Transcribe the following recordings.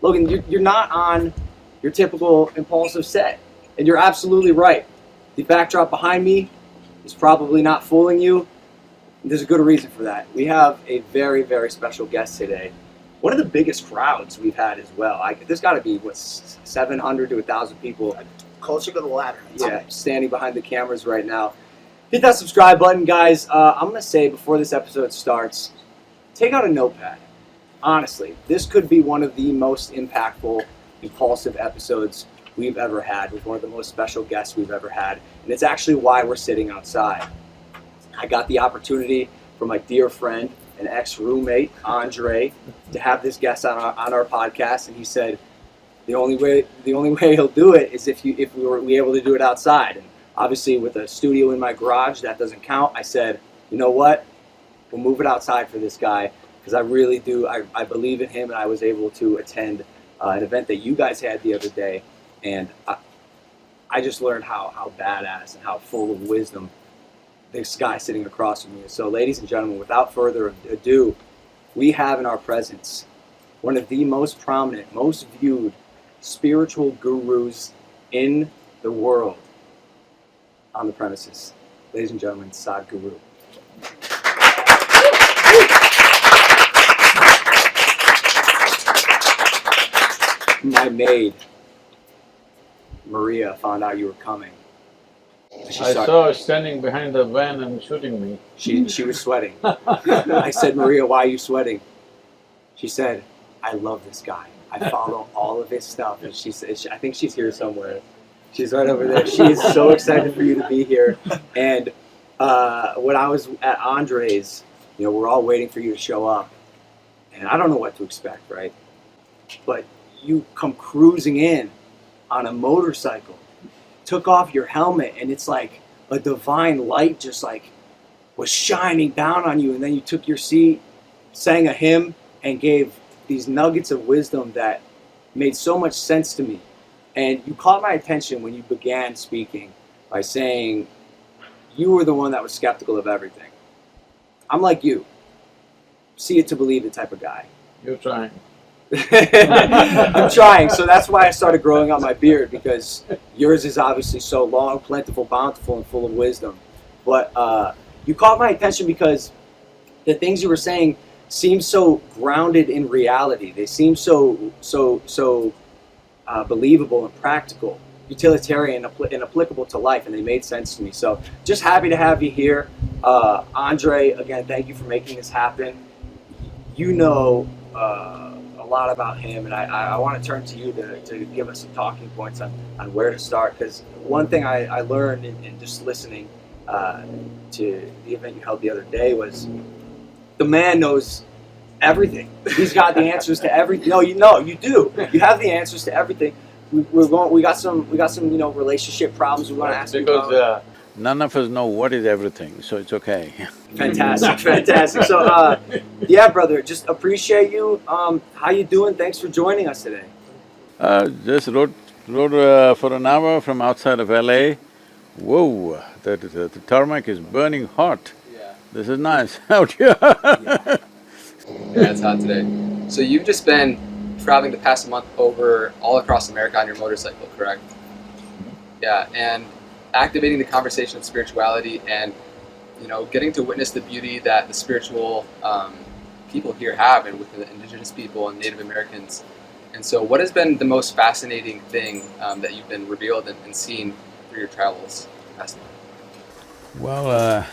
Logan, you're not on your typical impulsive set, and you're absolutely right. The backdrop behind me is probably not fooling you. There's a good reason for that. We have a very, very special guest today. One of the biggest crowds we've had as well. There's got to be, 700 to 1,000 people. Closer to the ladder. Yeah, standing behind the cameras right now. Hit that subscribe button, guys. I'm going to say before this episode starts, take out a notepad. Honestly, this could be one of the most impactful, impulsive episodes we've ever had with one of the most special guests we've ever had. And it's actually why we're sitting outside. I got the opportunity from my dear friend and ex-roommate, Andre, to have this guest on our podcast, and he said the only way he'll do it is if we were able to do it outside. And obviously with a studio in my garage, that doesn't count. I said, you know what? We'll move it outside for this guy, because I really do. I believe in him, and I was able to attend an event that you guys had the other day, and I just learned how badass and how full of wisdom this guy sitting across from me is. So, ladies and gentlemen, without further ado, we have in our presence one of the most prominent, most viewed spiritual gurus in the world on the premises. Ladies and gentlemen, Sadhguru. My maid, Maria, found out you were coming. I saw her standing behind the van and shooting me. She was sweating. I said, Maria, why are you sweating? She said, I love this guy. I follow all of his stuff. And she said, I think she's here somewhere. She's right over there. She is so excited for you to be here. And when I was at Andre's, we're all waiting for you to show up. And I don't know what to expect, right? But you come cruising in on a motorcycle, took off your helmet, and it's like a divine light just like was shining down on you, and then you took your seat, sang a hymn, and gave these nuggets of wisdom that made so much sense to me. And you caught my attention when you began speaking by saying you were the one that was skeptical of everything. I'm like you, see it to believe it type of guy. You're trying. I'm trying, so that's why I started growing out my beard, because yours is obviously so long, plentiful, bountiful, and full of wisdom. But you caught my attention because the things you were saying seem so grounded in reality. They seem so believable and practical, utilitarian, and applicable to life, and they made sense to me. So just happy to have you here. Andre, again, thank you for making this happen. You know a lot about him, and I want to turn to you to give us some talking points on where to start, because one thing I learned in just listening to the event you held the other day was the man knows everything. He's got the answers to everything. No, you do. You have the answers to everything. We got some relationship problems we want to ask you about. Because none of us know what is everything, so it's okay. Fantastic. So, yeah, brother, just appreciate you. How you doing? Thanks for joining us today. Just rode for an hour from outside of LA. Whoa, the tarmac is burning hot. Yeah. This is nice out here. Yeah, it's hot today. So you've just been traveling the past month over all across America on your motorcycle, correct? Yeah, and activating the conversation of spirituality, and getting to witness the beauty that the spiritual people here have, and with the indigenous people and Native Americans. And so what has been the most fascinating thing that you've been revealed and seen through your travels past month? Well,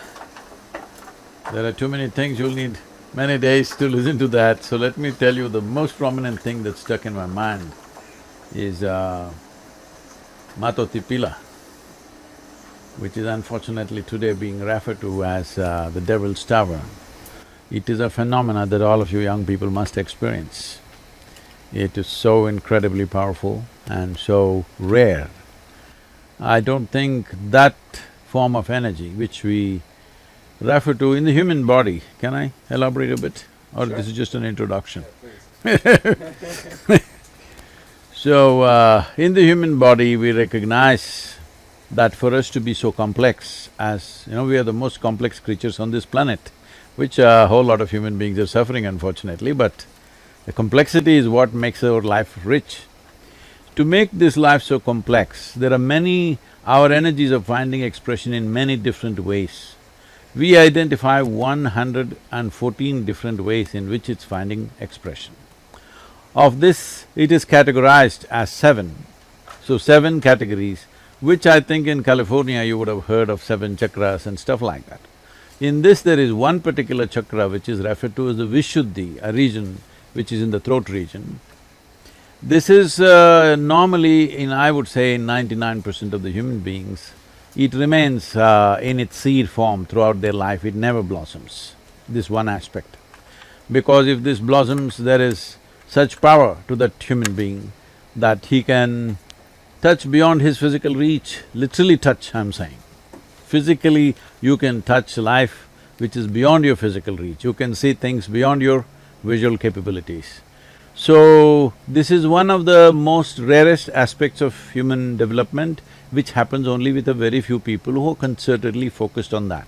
there are too many things, you'll need many days to listen to that. So let me tell you, the most prominent thing that stuck in my mind is Matotipila, which is unfortunately today being referred to as the Devil's Tower. It is a phenomena that all of you young people must experience. It is so incredibly powerful and so rare. I don't think that form of energy which we refer to in the human body, can I elaborate a bit? Or Sure. This is just an introduction? Yeah, So, in the human body, we recognize that for us to be so complex, as we are the most complex creatures on this planet, which a whole lot of human beings are suffering, unfortunately, but The complexity is what makes our life rich. To make this life so complex, there are our energies are finding expression in many different ways. We identify 114 different ways in which it's finding expression. Of this, it is categorized as 7. So 7 categories, which I think in California you would have heard of 7 chakras and stuff like that. In this there is one particular chakra which is referred to as the Vishuddhi, a region which is in the throat region. This is normally I would say 99% of the human beings, it remains in its seed form throughout their life, it never blossoms, this one aspect. Because if this blossoms, there is such power to that human being that he can touch beyond his physical reach, literally touch, I'm saying. Physically, you can touch life which is beyond your physical reach, you can see things beyond your visual capabilities. So, this is one of the most rarest aspects of human development, which happens only with a very few people who are concertedly focused on that.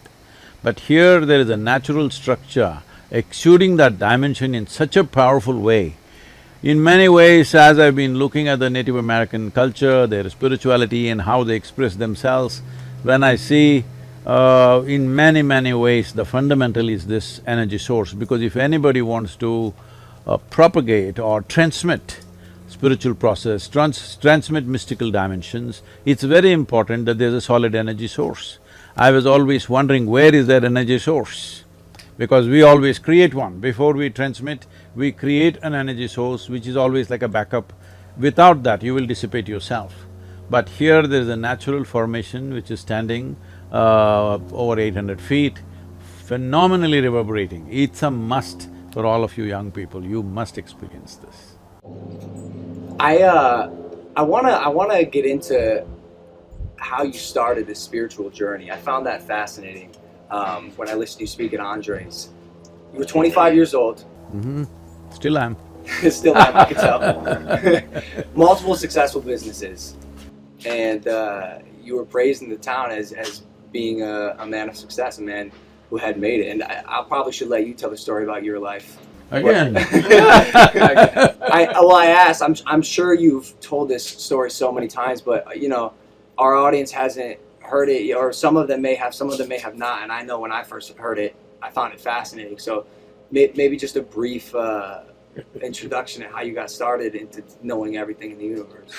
But here there is a natural structure exuding that dimension in such a powerful way. In many ways, as I've been looking at the Native American culture, their spirituality and how they express themselves, when I see in many ways the fundamental is this energy source, because if anybody wants to propagate or transmit spiritual process, transmit mystical dimensions, it's very important that there's a solid energy source. I was always wondering, where is that energy source? Because we always create one. Before we transmit, we create an energy source which is always like a backup. Without that, you will dissipate yourself. But here there is a natural formation which is standing over 800 feet, phenomenally reverberating. It's a must for all of you young people, you must experience this. I wanna get into how you started this spiritual journey. I found that fascinating when I listened to you speak at Andre's. You were 25 years old. Still am. Still am, I can tell. Multiple successful businesses, and you were praised in the town as being a man of success, a man who had made it. And I probably should let you tell the story about your life. Again. I asked, I'm sure you've told this story so many times, but you know, our audience hasn't heard it, or some of them may have, some of them may have not, and I know when I first heard it, I found it fascinating. So maybe just a brief introduction to how you got started into knowing everything in the universe.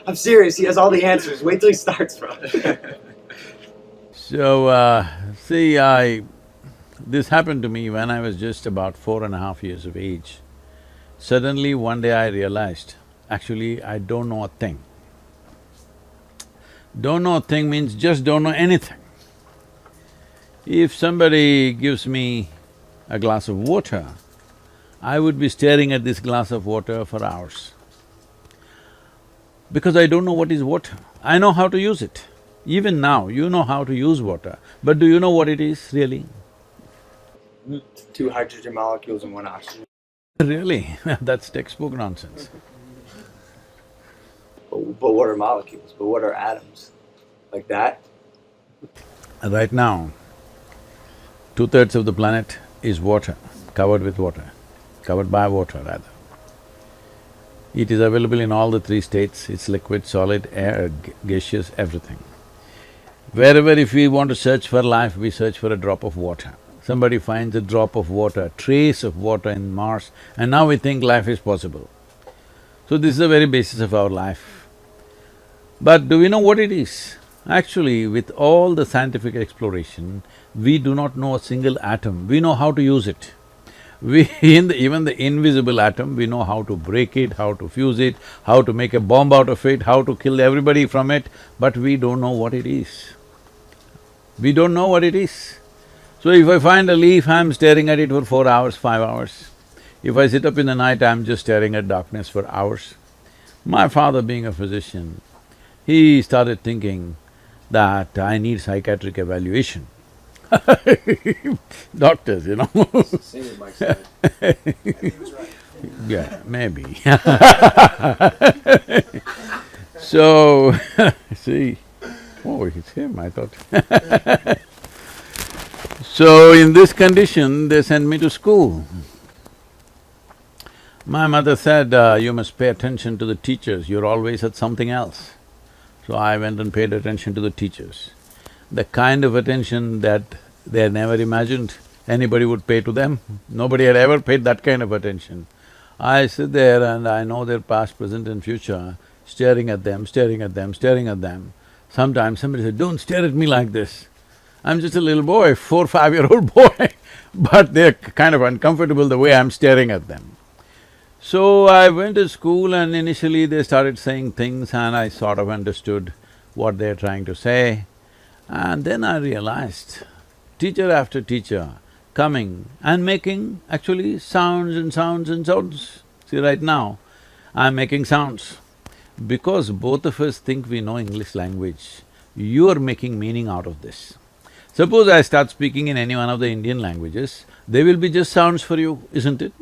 I'm serious, he has all the answers. Wait till he starts, bro. So, this happened to me when I was just about 4.5 years of age. Suddenly one day I realized, actually I don't know a thing. Don't know a thing means just don't know anything. If somebody gives me a glass of water, I would be staring at this glass of water for hours. Because I don't know what is water. I know how to use it. Even now, you know how to use water, but do you know what it is really? 2 hydrogen molecules and 1 oxygen. Really? That's textbook nonsense. But what are molecules? But what are atoms? Like that? Right now, 2/3 of the planet is water, covered with water, covered by water rather. It is available in all the 3 states, it's liquid, solid, air, gaseous, everything. Wherever if we want to search for life, we search for a drop of water. Somebody finds a drop of water, a trace of water in Mars, and now we think life is possible. So this is the very basis of our life. But do we know what it is? Actually, with all the scientific exploration, we do not know a single atom, we know how to use it. Even the invisible atom, we know how to break it, how to fuse it, how to make a bomb out of it, how to kill everybody from it, but we don't know what it is. We don't know what it is. So if I find a leaf, I'm staring at it for 4 hours, 5 hours. If I sit up in the night, I'm just staring at darkness for hours. My father being a physician, he started thinking that I need psychiatric evaluation. Doctors, you know. Same as Mike said. I think he was right. Yeah, maybe. So, see, oh, it's him, I thought. So, in this condition, they sent me to school. My mother said, you must pay attention to the teachers, you're always at something else. So I went and paid attention to the teachers. The kind of attention that they had never imagined anybody would pay to them. Nobody had ever paid that kind of attention. I sit there and I know their past, present and future, staring at them, staring at them, staring at them. Sometimes somebody said, don't stare at me like this. I'm just a little boy, 4-5-year-old boy, but they're kind of uncomfortable the way I'm staring at them. So I went to school and initially they started saying things and I sort of understood what they're trying to say. And then I realized, teacher after teacher coming and making actually sounds and sounds and sounds. See, right now, I'm making sounds. Because both of us think we know English language, you're making meaning out of this. Suppose I start speaking in any one of the Indian languages, they will be just sounds for you, isn't it?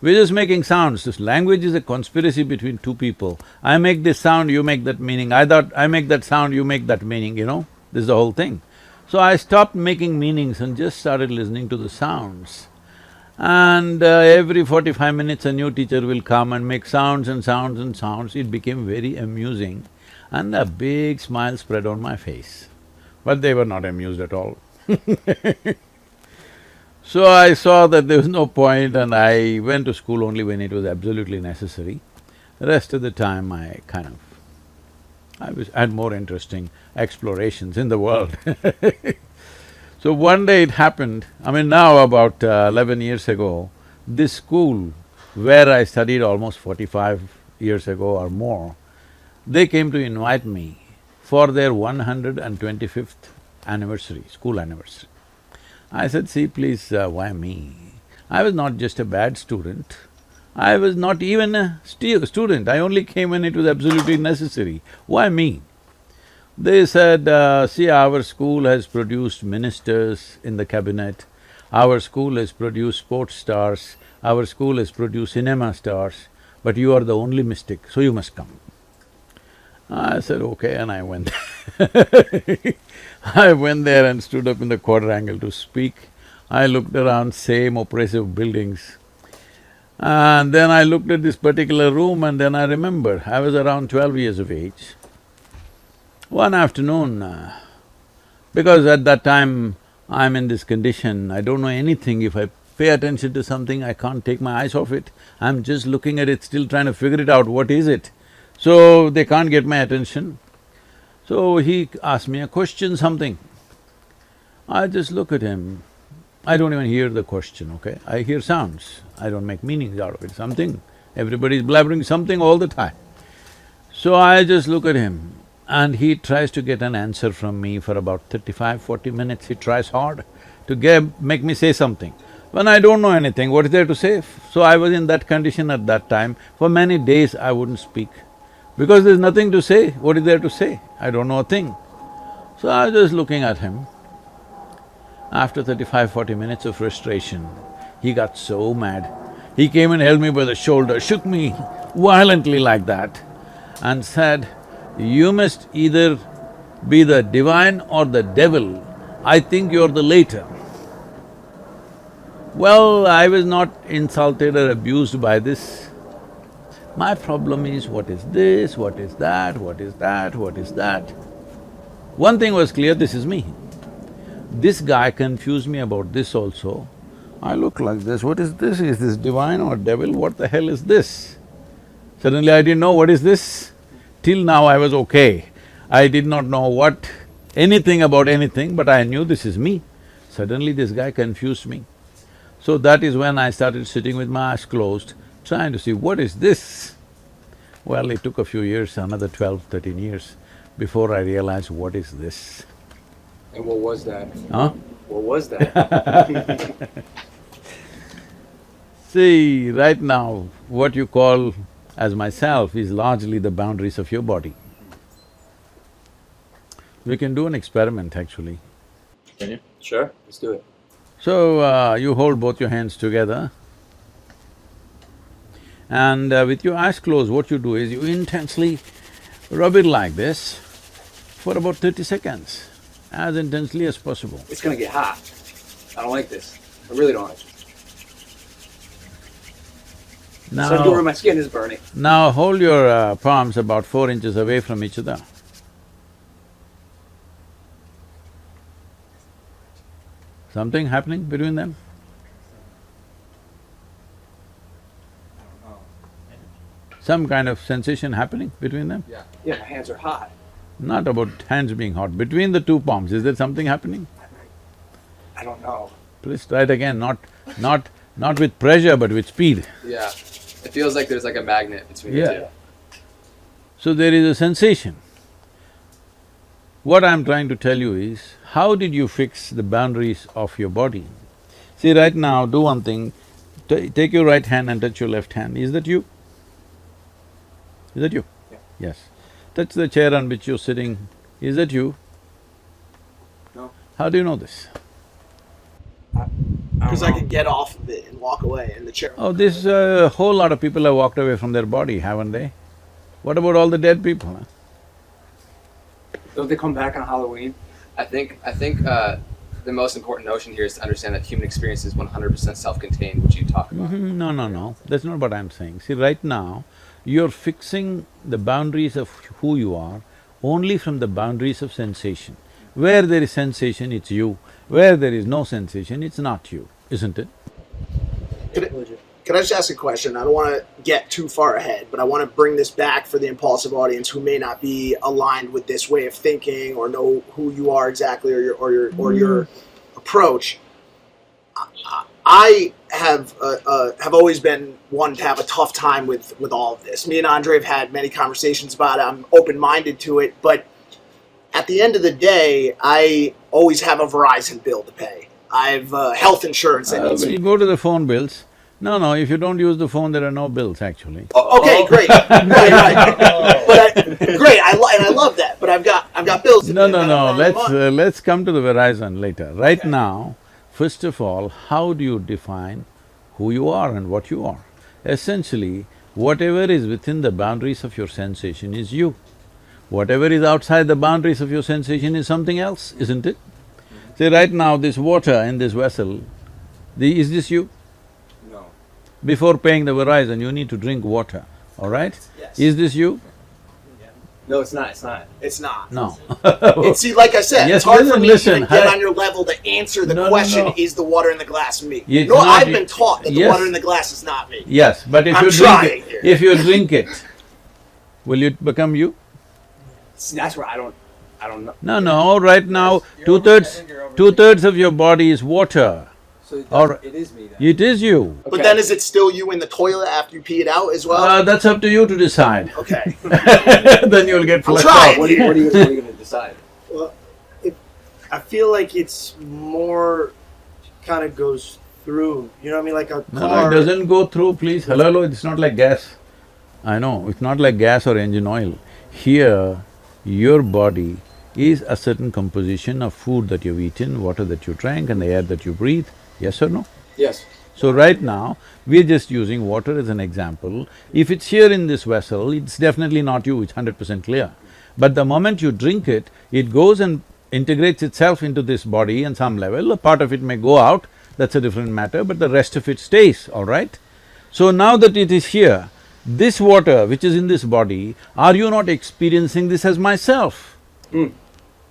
We're just making sounds. This language is a conspiracy between two people. I make this sound, you make that meaning. I make that sound, you make that meaning, you know? This is the whole thing. So I stopped making meanings and just started listening to the sounds. And every 45 minutes a new teacher will come and make sounds and sounds and sounds. It became very amusing and a big smile spread on my face. But they were not amused at all. So I saw that there was no point and I went to school only when it was absolutely necessary. The rest of the time I had more interesting explorations in the world. So one day it happened, now about 11 years ago, this school where I studied almost 45 years ago or more, they came to invite me for their 125th anniversary, school anniversary. I said, see, please, why me? I was not just a bad student, I was not even a student, I only came when it was absolutely necessary. Why me? They said, see, our school has produced ministers in the cabinet, our school has produced sports stars, our school has produced cinema stars, but you are the only mystic, so you must come. I said, okay, and I went I went there and stood up in the quadrangle to speak. I looked around, same oppressive buildings. And then I looked at this particular room and then I remembered, I was around 12 years of age. One afternoon, because at that time I'm in this condition, I don't know anything. If I pay attention to something, I can't take my eyes off it. I'm just looking at it, still trying to figure it out, what is it? So they can't get my attention. So he asked me a question, something. I just look at him. I don't even hear the question, okay? I hear sounds, I don't make meanings out of it, something. Everybody's blabbering something all the time. So I just look at him and he tries to get an answer from me for about 35-40 minutes, he tries hard to make me say something. When I don't know anything, what is there to say? So I was in that condition at that time. For many days I wouldn't speak. Because there's nothing to say, what is there to say? I don't know a thing. So I was just looking at him. After 35-40 minutes of frustration, he got so mad. He came and held me by the shoulder, shook me violently like that and said, you must either be the divine or the devil, I think you're the later. Well, I was not insulted or abused by this. My problem is, what is this, what is that, what is that, what is that? One thing was clear, this is me. This guy confused me about this also. I look like this, what is this? Is this divine or devil? What the hell is this? Suddenly I didn't know what is this. Till now I was okay. I did not know anything about anything, but I knew this is me. Suddenly this guy confused me. So that is when I started sitting with my eyes closed, trying to see what is this? Well, it took a few years, another 12-13 years, before I realized what is this. And what was that? Huh? What was that? See, right now, what you call as myself is largely the boundaries of your body. We can do an experiment, actually. Can you? Sure, let's do it. So, you hold both your hands together and with your eyes closed, what you do is you intensely rub it like this for about 30 seconds, as intensely as possible. It's gonna get hot. I don't like this. I really don't like this. Sadhguru, my skin is burning. Now hold your palms about 4 inches away from each other. Something happening between them? Some kind of sensation happening between them? Yeah. Yeah, my hands are hot. Not about hands being hot, between the two palms, is there something happening? I don't know. Please try it again, not with pressure but with speed. Yeah. It feels like there's like a magnet between Yeah. the two. So there is a sensation. What I'm trying to tell you is, how did you fix the boundaries of your body? See, right now, do one thing, take your right hand and touch your left hand, is that you? Is that you? Yeah. Yes. Touch the chair on which you're sitting, is that you? No. How do you know this? Because I could get off of it and walk away in the chair. Oh, this a whole lot of people have walked away from their body, haven't they? What about all the dead people, huh? Don't they come back on Halloween? I think the most important notion here is to understand that human experience is 100% self-contained, which you talk about. No, that's not what I'm saying. See, right now, you're fixing the boundaries of who you are only from the boundaries of sensation. Where there is sensation, it's you. Where there is no sensation, it's not you, isn't it? Can I just ask a question? I don't want to get too far ahead, but I want to bring this back for the impulsive audience who may not be aligned with this way of thinking or know who you are exactly or your approach. I have always been one to have a tough time with all of this. Me and Andre have had many conversations about it. I'm open-minded to it, but at the end of the day, I always have a Verizon bill to pay. I have health insurance that needs to You go to the phone bills. No, if you don't use the phone, there are no bills actually. Okay, great. Right. But great, and I love that. But I've got bills. to No, pay no, that no, I'm running month. let's come to the Verizon later. Right now, first of all, how do you define who you are and what you are? Essentially, whatever is within the boundaries of your sensation is you. Whatever is outside the boundaries of your sensation is something else, isn't it? See, right now, this water in this vessel, is this you? No. Before paying the Verizon, you need to drink water, all right? Yes. Is this you? No, it's not, it's not. It's not. No. And see, like I said, Yes, it's hard for me to listen, even get I- on your level to answer the No, no, question, no. is the water in the glass me? It's No, not I've you. been taught that the Yes. water in the glass is not me. Yes, but if I'm you drink trying it, here. if you drink it, will it become you? See, that's where I don't know. No, right now, two-thirds of your body is water. So it, Or- it is me then. It is you. But then is it still you in the toilet after you pee it out as well? That's up to you to decide. Okay. Then you'll get I'm flushed trying. out. What are you gonna decide? Well, I feel like it's more kind of goes through. You know what I mean? Like a No, car. it doesn't go through, please. Hello, it's not like gas. I know, it's not like gas or engine oil. Here, your body is a certain composition of food that you've eaten, water that you drank, and the air that you breathe, yes or no? Yes. So right now, we're just using water as an example. If it's here in this vessel, it's definitely not you, it's 100% clear. But the moment you drink it, it goes and integrates itself into this body on some level. A part of it may go out, that's a different matter, but the rest of it stays, all right? So now that it is here, this water which is in this body, are you not experiencing this as myself?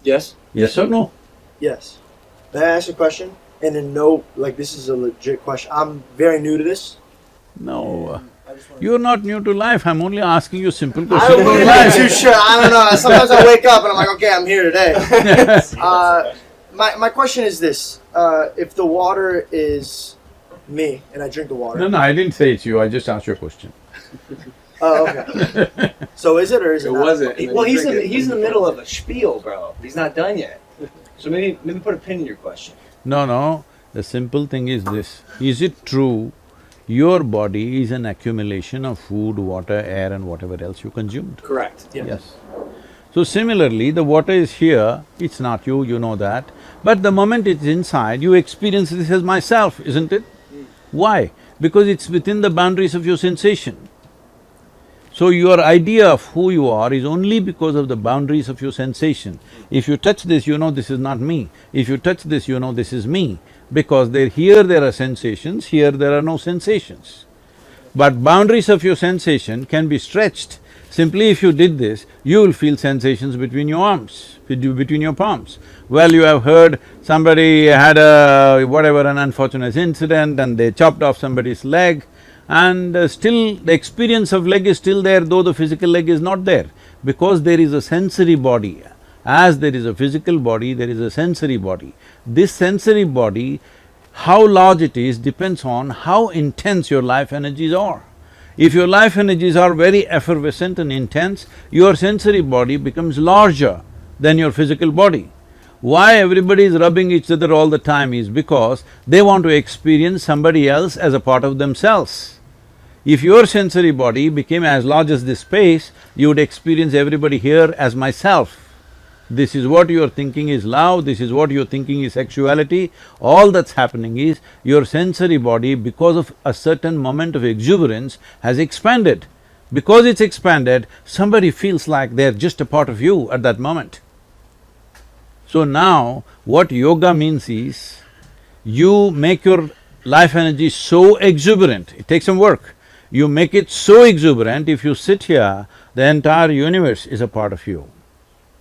Yes. Yes or no? Yes. May I ask a question? And then no, like this is a legit question. I'm very new to this. No, you're not new to life, I'm only asking you simple I questions about wouldn't life. be too sure. I don't know. Sometimes I wake up and I'm like, okay, I'm here today. My question is this: if the water is me and I drink the water, No, I didn't say it's you, I just asked you a question. oh, okay. So is it or is it? It not? wasn't. And then Well, you he's drink it. in the middle of a spiel, bro. He's not done yet. So maybe put a pin in your question. No, the simple thing is this, is it true your body is an accumulation of food, water, air and whatever else you consumed? Correct. Yes. So similarly, the water is here, it's not you, you know that, but the moment it's inside, you experience this as myself, isn't it? Why? Because it's within the boundaries of your sensation. So your idea of who you are is only because of the boundaries of your sensation. If you touch this, you know this is not me. If you touch this, you know this is me. Because here there are sensations, here there are no sensations. But boundaries of your sensation can be stretched. Simply if you did this, you will feel sensations between your arms, between your palms. Well, you have heard somebody had an unfortunate incident and they chopped off somebody's leg, and still the experience of leg is still there, though the physical leg is not there, because there is a sensory body. As there is a physical body, there is a sensory body. This sensory body, how large it is depends on how intense your life energies are. If your life energies are very effervescent and intense, your sensory body becomes larger than your physical body. Why everybody is rubbing each other all the time is because they want to experience somebody else as a part of themselves. If your sensory body became as large as this space, you would experience everybody here as myself. This is what you're thinking is love, this is what you're thinking is sexuality. All that's happening is your sensory body, because of a certain moment of exuberance, has expanded. Because it's expanded, somebody feels like they're just a part of you at that moment. So now, what yoga means is, you make your life energy so exuberant, it takes some work. You make it so exuberant, if you sit here, the entire universe is a part of you,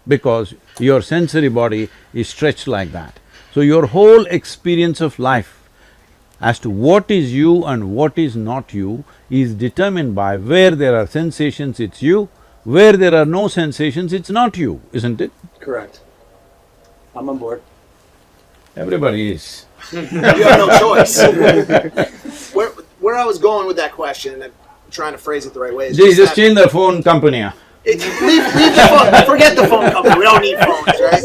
because your sensory body is stretched like that. So your whole experience of life as to what is you and what is not you is determined by where there are sensations, it's you, where there are no sensations, it's not you, isn't it? Correct. I'm on board. Everybody is. You have no choice. Where I was going with that question, and I'm trying to phrase it the right way, is Just that change the phone company. leave the phone, forget the phone company. We don't need phones, right?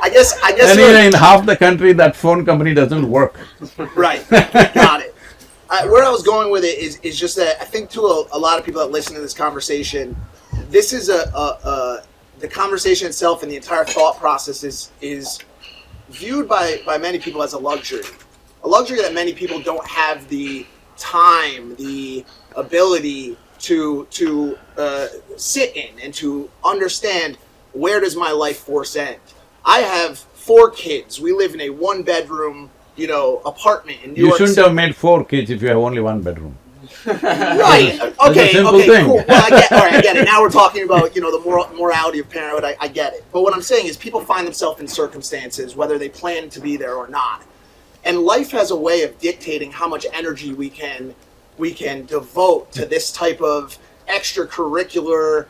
I guess. Anyway, in half the country, that phone company doesn't work. Right, got it. Where I was going with it is just that I think to a lot of people that listen to this conversation, this is the conversation itself and the entire thought process is viewed by many people as a luxury that many people don't have the time, the ability to sit in and to understand, where does my life force end? I have 4 kids. We live in a 1-bedroom, apartment in New York You shouldn't City. have made 4 kids if you have only 1 bedroom. Right. a Okay. simple Okay. thing. Cool. Well, I get it. Now we're talking about the morality of parenthood. I get it. But what I'm saying is, people find themselves in circumstances whether they plan to be there or not, and life has a way of dictating how much energy we can devote to this type of extracurricular.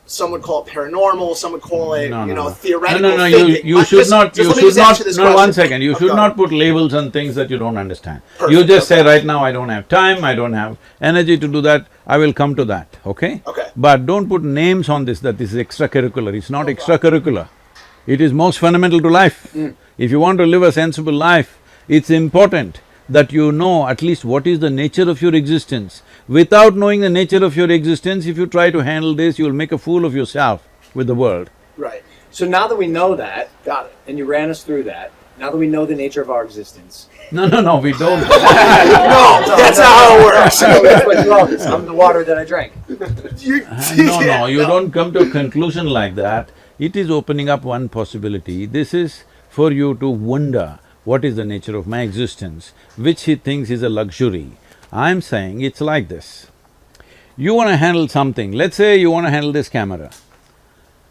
Some would call it paranormal. Some would call it theoretical. No, thinking. you should not, let me just answer this question. 1 second, you should Okay. not put labels on things that you don't understand. Perfect, You just okay. say, right now I don't have time, I don't have energy to do that, I will come to that, okay? Okay. But don't put names on this, that this is extracurricular, it's not extracurricular. It is most fundamental to life. If you want to live a sensible life, it's important that you know at least what is the nature of your existence. Without knowing the nature of your existence, if you try to handle this, you'll make a fool of yourself with the world. Right. So now that we know that, Got it. and you ran us through that, now that we know the nature of our existence. No, we don't. No, that's not how it works. That's what you always, I'm the water that I drank. No, you don't come to a conclusion like that. It is opening up one possibility. This is for you to wonder, what is the nature of my existence, which he thinks is a luxury. I'm saying it's like this. You want to handle something, let's say you want to handle this camera.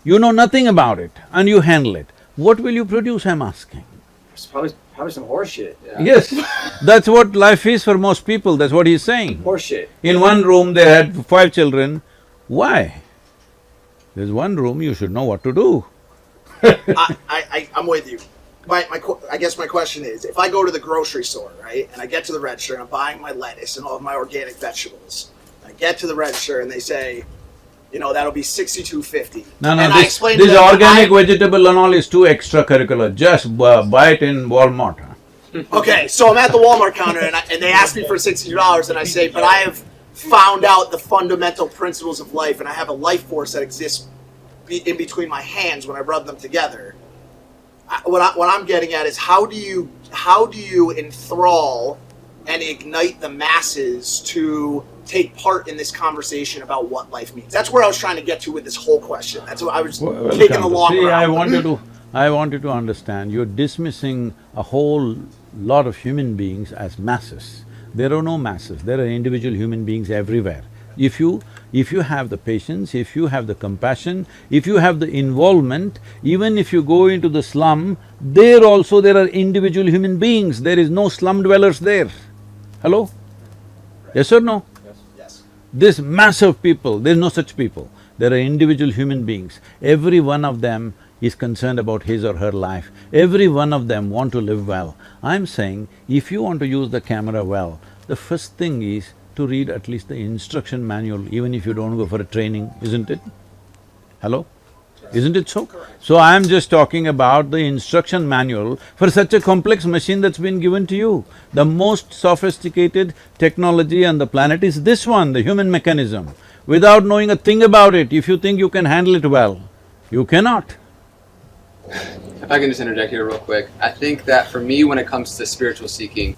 You know nothing about it and you handle it. What will you produce, I'm asking? It's probably some horse shit. Yeah. Yes, that's what life is for most people, that's what he's saying. Horse shit. In one room they had 5 children. Why? There's one room, you should know what to do. I'm with you. I guess my question is, if I go to the grocery store, right, and I get to the register and I'm buying my lettuce and all of my organic vegetables, I get to the register and they say, that'll be $62.50. No, and I this explain to them, organic vegetable and all is too extracurricular, just buy it in Walmart. Okay, so I'm at the Walmart counter and they ask me for $60 and I say, but I have found out the fundamental principles of life and I have a life force that exists in between my hands when I rub them together. What I'm getting at is, how do you enthrall and ignite the masses to take part in this conversation about what life means? That's where I was trying to get to with this whole question. That's what I was taking the long See, route. I want you to understand, you're dismissing a whole lot of human beings as masses. There are no masses, there are individual human beings everywhere. If you have the patience, if you have the compassion, if you have the involvement, even if you go into the slum, there also there are individual human beings, there is no slum dwellers there. Hello? Yes or no? Yes. This mass of people, there is no such people. There are individual human beings. Every one of them is concerned about his or her life. Every one of them want to live well. I'm saying, if you want to use the camera well, the first thing is to read at least the instruction manual, even if you don't go for a training, isn't it? Hello? Isn't it so? So I'm just talking about the instruction manual for such a complex machine that's been given to you. The most sophisticated technology on the planet is this one, the human mechanism. Without knowing a thing about it, if you think you can handle it well, you cannot. If I can just interject here real quick, I think that for me, when it comes to spiritual seeking,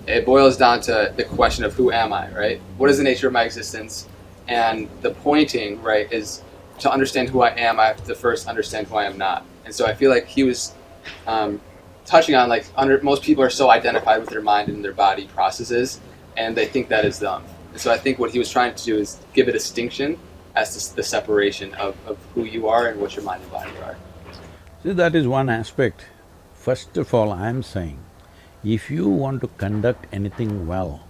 it boils down to the question of who am I, right? What is the nature of my existence? And the pointing, right, is to understand who I am, I have to first understand who I am not. And so I feel like he was touching on most people are so identified with their mind and their body processes, and they think that is them. And so I think what he was trying to do is give a distinction as to the separation of who you are and what your mind and body are. See, that is one aspect. First of all, I'm saying, if you want to conduct anything well,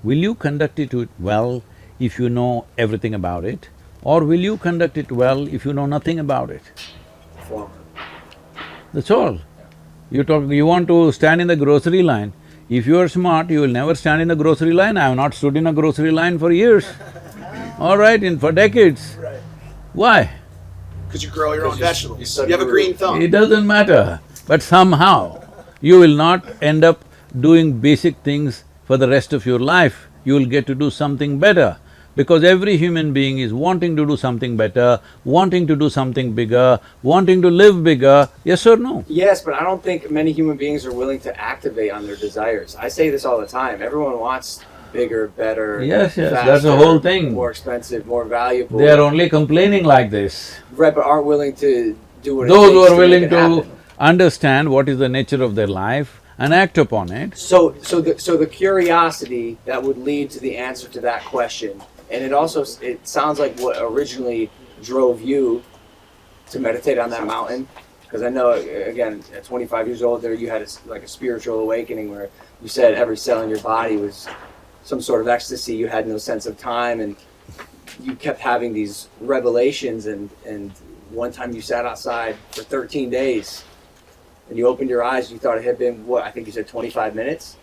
will you conduct it well if you know everything about it? Or will you conduct it well if you know nothing about it? Former. That's all. You want to stand in the grocery line, if you are smart, you will never stand in the grocery line. I have not stood in a grocery line for years. All right, for decades. Right. Why? Because you grow your own vegetables. you You have a green thumb. It doesn't matter, but somehow you will not end up doing basic things for the rest of your life. You will get to do something better. Because every human being is wanting to do something better, wanting to do something bigger, wanting to live bigger, yes or no? Yes, but I don't think many human beings are willing to activate on their desires. I say this all the time. Everyone wants bigger, better, Yes, faster, that's the whole thing. more expensive, more valuable. They are only complaining like this. Right, but aren't willing to do what it Those takes who are to willing make it to happen. understand what is the nature of their life and act upon it. So the curiosity that would lead to the answer to that question, and it sounds like what originally drove you to meditate on that mountain, because I know, again, at 25 years old there you had a spiritual awakening where you said every cell in your body was some sort of ecstasy, you had no sense of time, and you kept having these revelations, and one time you sat outside for 13 days and you opened your eyes, you thought it had been, what, I think you said 25 minutes?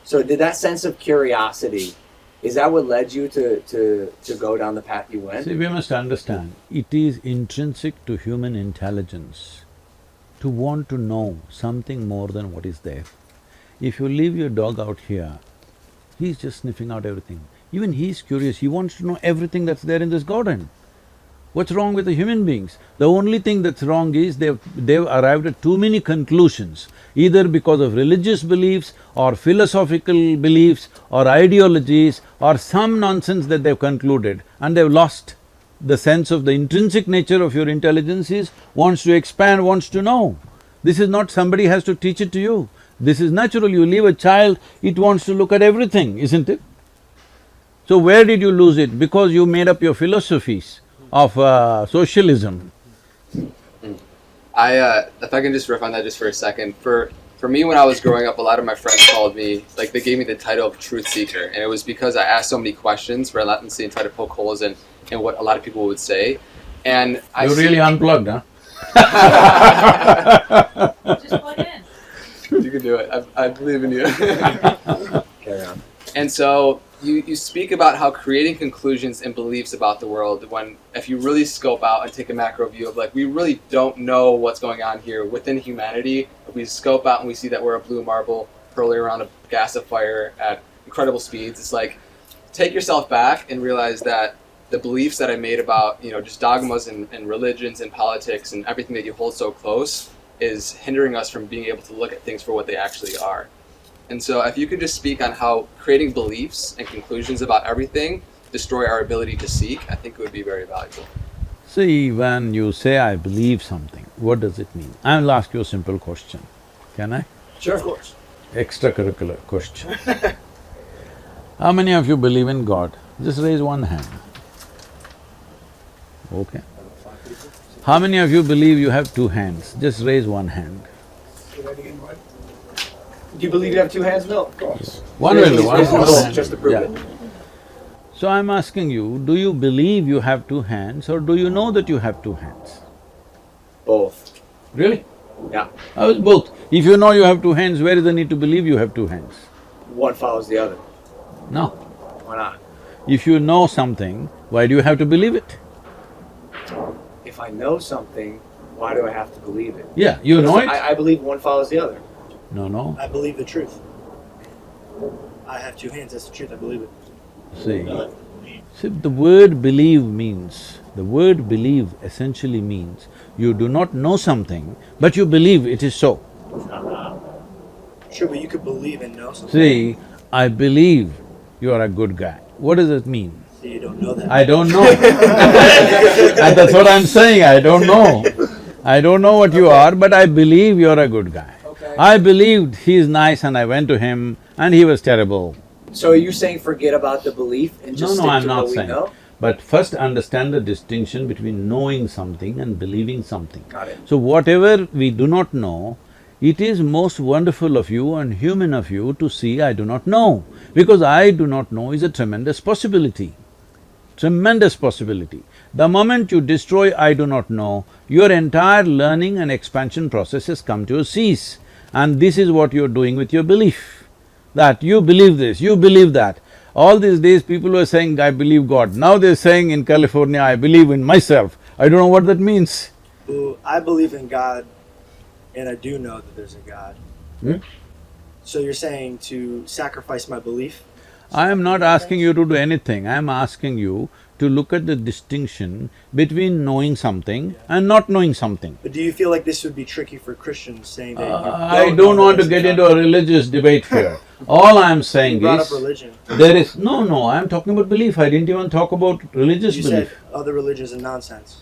So did that sense of curiosity, is that what led you to go down the path you went? See, we must understand, it is intrinsic to human intelligence to want to know something more than what is there. If you leave your dog out here, he's just sniffing out everything. Even he's curious, he wants to know everything that's there in this garden. What's wrong with the human beings? The only thing that's wrong is they've arrived at too many conclusions, either because of religious beliefs or philosophical beliefs or ideologies or some nonsense that they've concluded, and they've lost the sense of the intrinsic nature of your intelligence is wants to expand, wants to know. This is not somebody has to teach it to you. This is natural. You leave a child, it wants to look at everything, isn't it? So where did you lose it? Because you made up your philosophies of socialism. If I can just riff on that just for a second. For me, when I was growing up, a lot of my friends called me, they gave me the title of truth seeker, and it was because I asked so many questions relentlessly and tried to poke holes in what a lot of people would say. And You're really unplugged, huh? Just plug in. You can do it. I believe in you. Carry on. And so you speak about how creating conclusions and beliefs about the world, if you really scope out and take a macro view of we really don't know what's going on here within humanity. If we scope out and we see that we're a blue marble hurling around a gas of fire at incredible speeds, it's take yourself back and realize that the beliefs that I made about just dogmas and religions and politics and everything that you hold so close is hindering us from being able to look at things for what they actually are. And so if you could just speak on how creating beliefs and conclusions about everything destroy our ability to seek, I think it would be very valuable. See, when you say, I believe something, what does it mean? I'll ask you a simple question. Can I? Sure. Of course. Extracurricular question. How many of you believe in God? Just raise one hand. Okay. How many of you believe you have two hands? Just raise one hand. Do you believe you have two hands? No, of course. One will do, one Just- will do. just to prove Yeah. it. So I'm asking you, do you believe you have two hands or do you know that you have two hands? Both. Really? Yeah. How is both? If you know you have two hands, where is the need to believe you have two hands? One follows the other. No. Why not? If you know something, why do you have to believe it? If I know something, why do I have to believe it? Yeah, you know it? I believe one follows the other. No. I believe the truth. I have two hands, that's the truth, I believe it. See, the word believe essentially means you do not know something, but you believe it is so. Sure, but you could believe and know something. See, I believe you are a good guy. What does it mean? So you don't know that. I don't know. And that's what I'm saying, I don't know. I don't know what you are, but I believe you're a good guy. Okay. I believed he's nice and I went to him and he was terrible. So are you saying forget about the belief and just stick I'm to not what we saying. know? But first understand the distinction between knowing something and believing something. Got it. So whatever we do not know, it is most wonderful of you and human of you to see I do not know. Because I do not know is a tremendous possibility. Tremendous possibility. The moment you destroy I do not know, your entire learning and expansion process has come to a cease. And this is what you're doing with your belief. That you believe this, you believe that. All these days people were saying, I believe God. Now they're saying in California, I believe in myself. I don't know what that means. Well, I believe in God, and I do know that there's a God. Hmm? So you're saying to sacrifice my belief? I am not asking you to do anything, I am asking you to look at the distinction between knowing something and not knowing something. But do you feel like this would be tricky for Christians, saying that I don't want to get into a religious debate here. All I am saying You brought up is, religion. there is… No, I am talking about belief, I didn't even talk about religious You belief. said other religions are nonsense.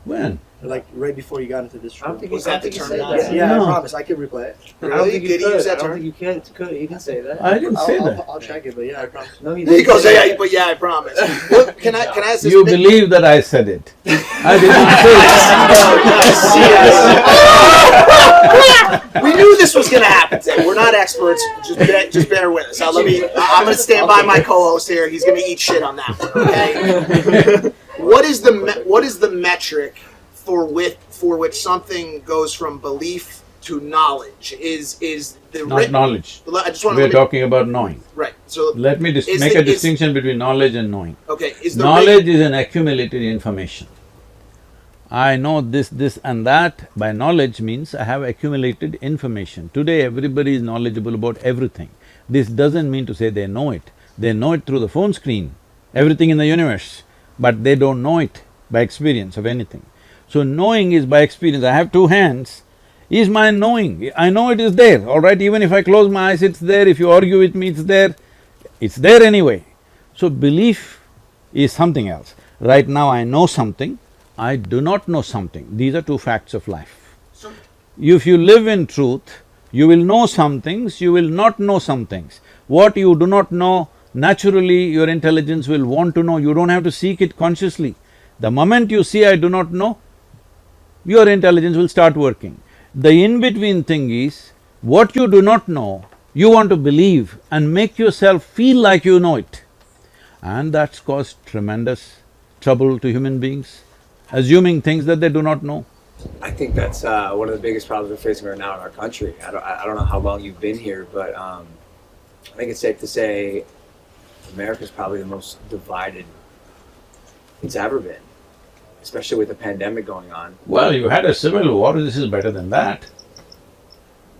When? Like right before you got into this I don't room. think Was you, I that don't think the you term said nonsense? that. Yeah, No. I promise, I could replay it. I don't Really? think you Did he could. use that I don't term? think you can. You can say that. I didn't say that. I'll check it, but yeah, I promise. No, he He didn't goes, say yeah, that. but yeah, I promise. What, can I ask this? You believe that I said it. I did not say it. We knew this was going to happen today. We're not experts. Just bear with us. I'm going to stand by my co-host here. He's going to eat shit on that one. Okay. What is the metric for which something goes from belief to knowledge? Is the Not knowledge. I just want We to are talking about knowing. right. So Let me Is make the- a is- distinction between knowledge and knowing. okay, is the Knowledge is an accumulated information. I know this and that. By knowledge means I have accumulated information. Today everybody is knowledgeable about everything. This doesn't mean to say they know it. They know it through the phone screen, everything in the universe, but they don't know it by experience of anything. So knowing is by experience. I have two hands, is my knowing. I know it is there, all right? Even if I close my eyes, it's there. If you argue with me, it's there. It's there anyway. So belief is something else. Right now I know something, I do not know something. These are two facts of life. If you live in truth, you will know some things, you will not know some things. What you do not know, naturally your intelligence will want to know, you don't have to seek it consciously. The moment you see I do not know, your intelligence will start working. The in-between thing is, what you do not know, you want to believe and make yourself feel like you know it. And that's caused tremendous trouble to human beings, assuming things that they do not know. I think that's one of the biggest problems we're facing right now in our country. I don't know how long you've been here, but I think it's safe to say America's probably the most divided it's ever been, especially with the pandemic going on. Well, you had a civil war, this is better than that.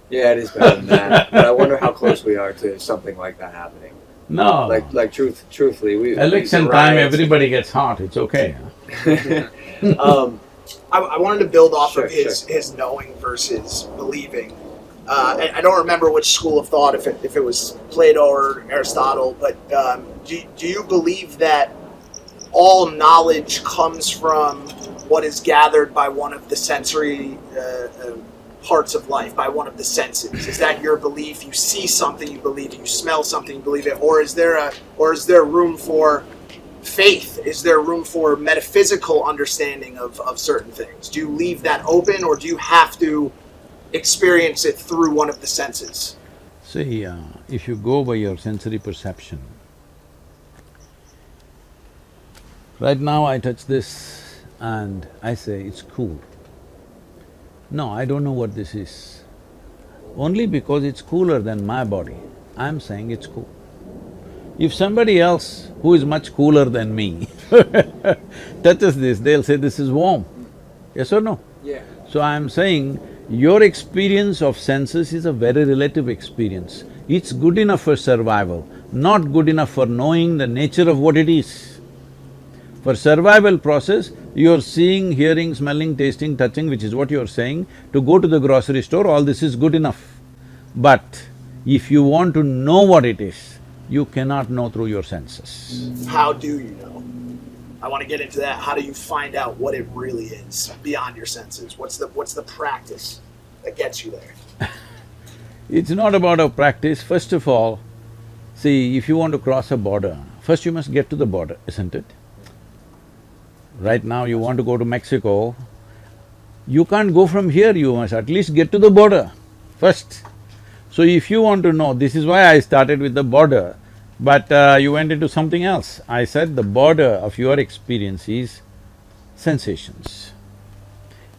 Yeah, it is better than that. But I wonder how close we are to something like that happening. No. Truthfully, we Election the time, riots- everybody gets hot, it's okay. I wanted to build off Sure, of his knowing versus believing. I don't remember which school of thought, if it was Plato or Aristotle, but do you believe that all knowledge comes from what is gathered by one of the sensory parts of life, by one of the senses? Is that your belief? You see something, you believe it. You smell something, you believe it. Or is there room for faith? Is there room for metaphysical understanding of certain things? Do you leave that open, or do you have to experience it through one of the senses? See, if you go by your sensory perception, right now I touch this and I say, it's cool. No, I don't know what this is. Only because it's cooler than my body, I'm saying it's cool. If somebody else who is much cooler than me touches this, they'll say this is warm. Yes or no? Yeah. So I'm saying your experience of senses is a very relative experience. It's good enough for survival, not good enough for knowing the nature of what it is. For survival process, you're seeing, hearing, smelling, tasting, touching, which is what you're saying. To go to the grocery store, all this is good enough. But if you want to know what it is, you cannot know through your senses. How do you know? I want to get into that. How do you find out what it really is beyond your senses? What's the practice that gets you there? It's not about a practice. First of all, see, if you want to cross a border, first you must get to the border, isn't it? Right now you want to go to Mexico, you can't go from here, you must at least get to the border first. So if you want to know, this is why I started with the border, but you went into something else. I said the border of your experience is sensations.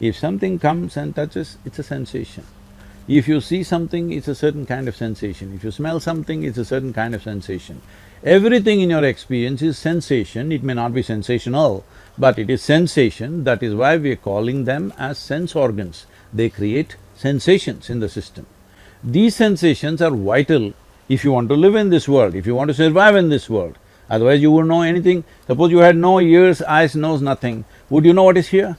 If something comes and touches, it's a sensation. If you see something, it's a certain kind of sensation. If you smell something, it's a certain kind of sensation. Everything in your experience is sensation. It may not be sensational, but it is sensation. That is why we are calling them as sense organs. They create sensations in the system. These sensations are vital if you want to live in this world, if you want to survive in this world. Otherwise you wouldn't know anything. Suppose you had no ears, eyes, nose, nothing. Would you know what is here?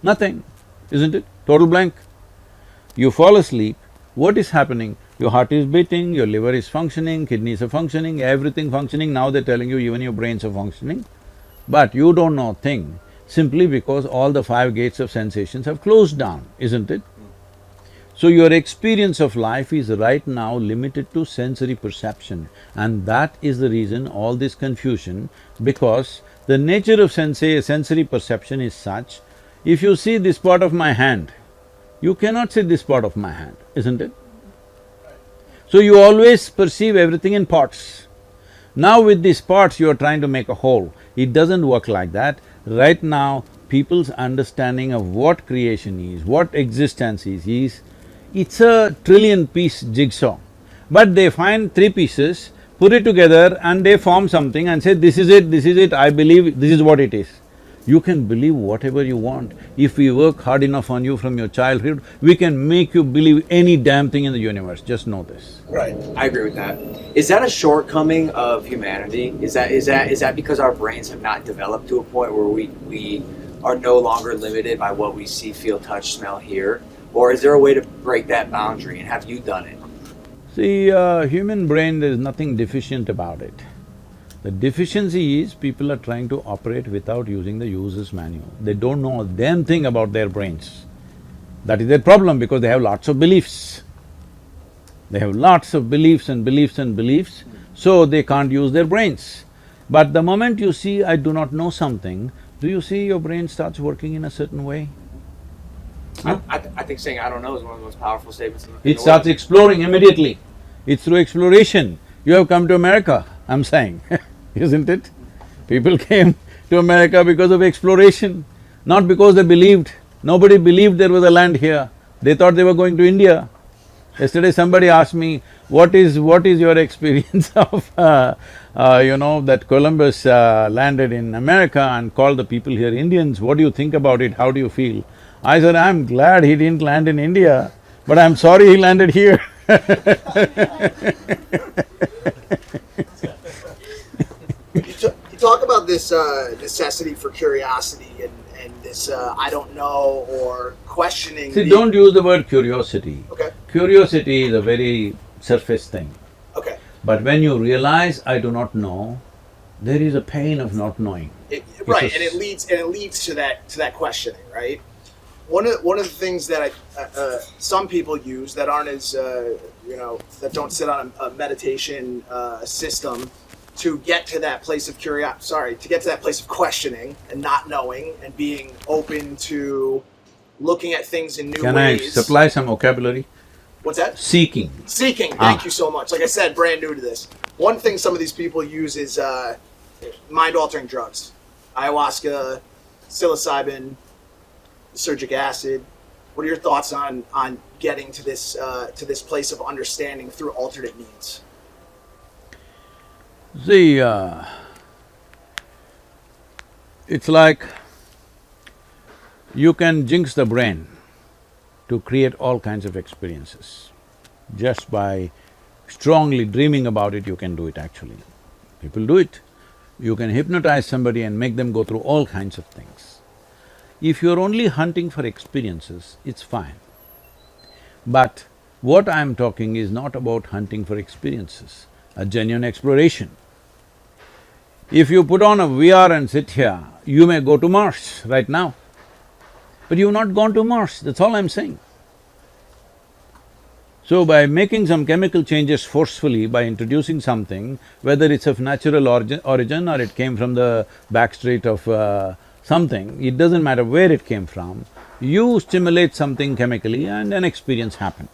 Nothing, isn't it? Total blank. You fall asleep, what is happening? Your heart is beating, your liver is functioning, kidneys are functioning, everything functioning. Now they're telling you even your brains are functioning. But you don't know a thing simply because all the five gates of sensations have closed down, isn't it? So your experience of life is right now limited to sensory perception, and that is the reason all this confusion, because the nature of sensory perception is such, if you see this part of my hand, you cannot see this part of my hand, isn't it? So you always perceive everything in parts. Now with these parts you are trying to make a whole. It doesn't work like that. Right now, people's understanding of what creation is, what existence is, it's a trillion-piece jigsaw. But they find three pieces, put it together and they form something and say, this is it, I believe this is what it is. You can believe whatever you want. If we work hard enough on you from your childhood, we can make you believe any damn thing in the universe, just know this. Right, I agree with that. Is that a shortcoming of humanity? Is that because our brains have not developed to a point where we are no longer limited by what we see, feel, touch, smell, hear? Or is there a way to break that boundary, and have you done it? See, human brain, there is nothing deficient about it. The deficiency is people are trying to operate without using the user's manual. They don't know a damn thing about their brains. That is their problem because they have lots of beliefs. They have lots of beliefs and beliefs and beliefs, so they can't use their brains. But the moment you see, I do not know something, do you see your brain starts working in a certain way? I think saying I don't know is one of the most powerful statements in the world. It starts exploring immediately. It's through exploration. You have come to America, I'm saying, isn't it? People came to America because of exploration, not because they believed. Nobody believed there was a land here. They thought they were going to India. Yesterday somebody asked me, what is your experience of, that Columbus landed in America and called the people here Indians, what do you think about it, how do you feel? I said, I'm glad he didn't land in India, but I'm sorry he landed here. You talk about this necessity for curiosity and this I don't know or questioning. See, don't use the word curiosity. Okay. Curiosity is a very surface thing. Okay. But when you realize I do not know, there is a pain of not knowing. Right, and it leads to that questioning, right? one of the things that some people use that aren't as that don't sit on a meditation system to get to that place of to get to that place of questioning and not knowing and being open to looking at things in new Can ways. I supply some vocabulary? What's that? Seeking. Seeking. Thank you so much. Like I said, brand new to this. One thing some of these people use is mind-altering drugs, ayahuasca, psilocybin, surgic acid. What are your thoughts on getting to this place of understanding through alternate means? See, it's like you can jinx the brain to create all kinds of experiences. Just by strongly dreaming about it, you can do it actually. People do it. You can hypnotize somebody and make them go through all kinds of things. If you're only hunting for experiences, it's fine. But what I'm talking is not about hunting for experiences, a genuine exploration. If you put on a VR and sit here, you may go to Mars right now. But you've not gone to Mars, that's all I'm saying. So by making some chemical changes forcefully, by introducing something, whether it's of natural origin or it came from the backstreet of something, it doesn't matter where it came from, you stimulate something chemically and an experience happened.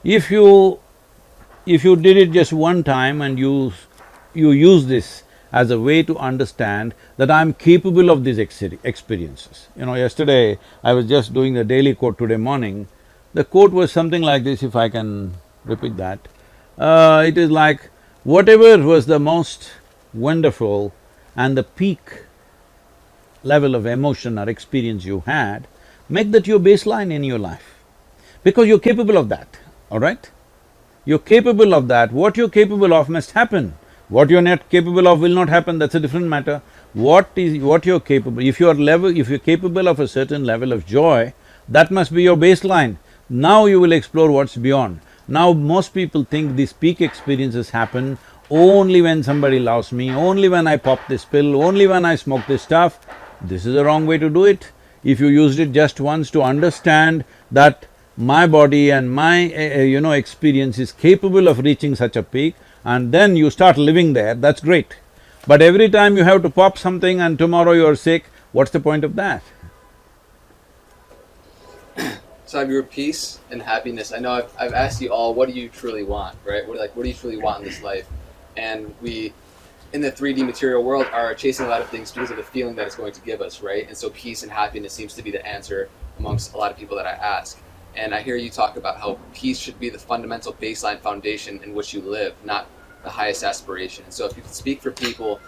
If you did it just one time and you use this as a way to understand that I'm capable of these experiences. Yesterday I was just doing the daily quote today morning. The quote was something like this, if I can repeat that. It is like, whatever was the most wonderful and the peak level of emotion or experience you had, make that your baseline in your life. Because you're capable of that, all right? You're capable of that. What you're capable of must happen. What you're not capable of will not happen, that's a different matter. What you're capable… if you're capable of a certain level of joy, that must be your baseline. Now you will explore what's beyond. Now most people think these peak experiences happen only when somebody loves me, only when I pop this pill, only when I smoke this stuff. This is the wrong way to do it. If you used it just once to understand that my body and my experience is capable of reaching such a peak, and then you start living there, that's great. But every time you have to pop something and tomorrow you're sick, what's the point of that? Sadhguru, peace and happiness. I know I've asked you all, what do you truly want, right? What do you truly want in this life? And we, in the 3D material world, are chasing a lot of things because of the feeling that it's going to give us, right? And so peace and happiness seems to be the answer amongst a lot of people that I ask. And I hear you talk about how peace should be the fundamental baseline foundation in which you live, not the highest aspiration. So if you could speak for people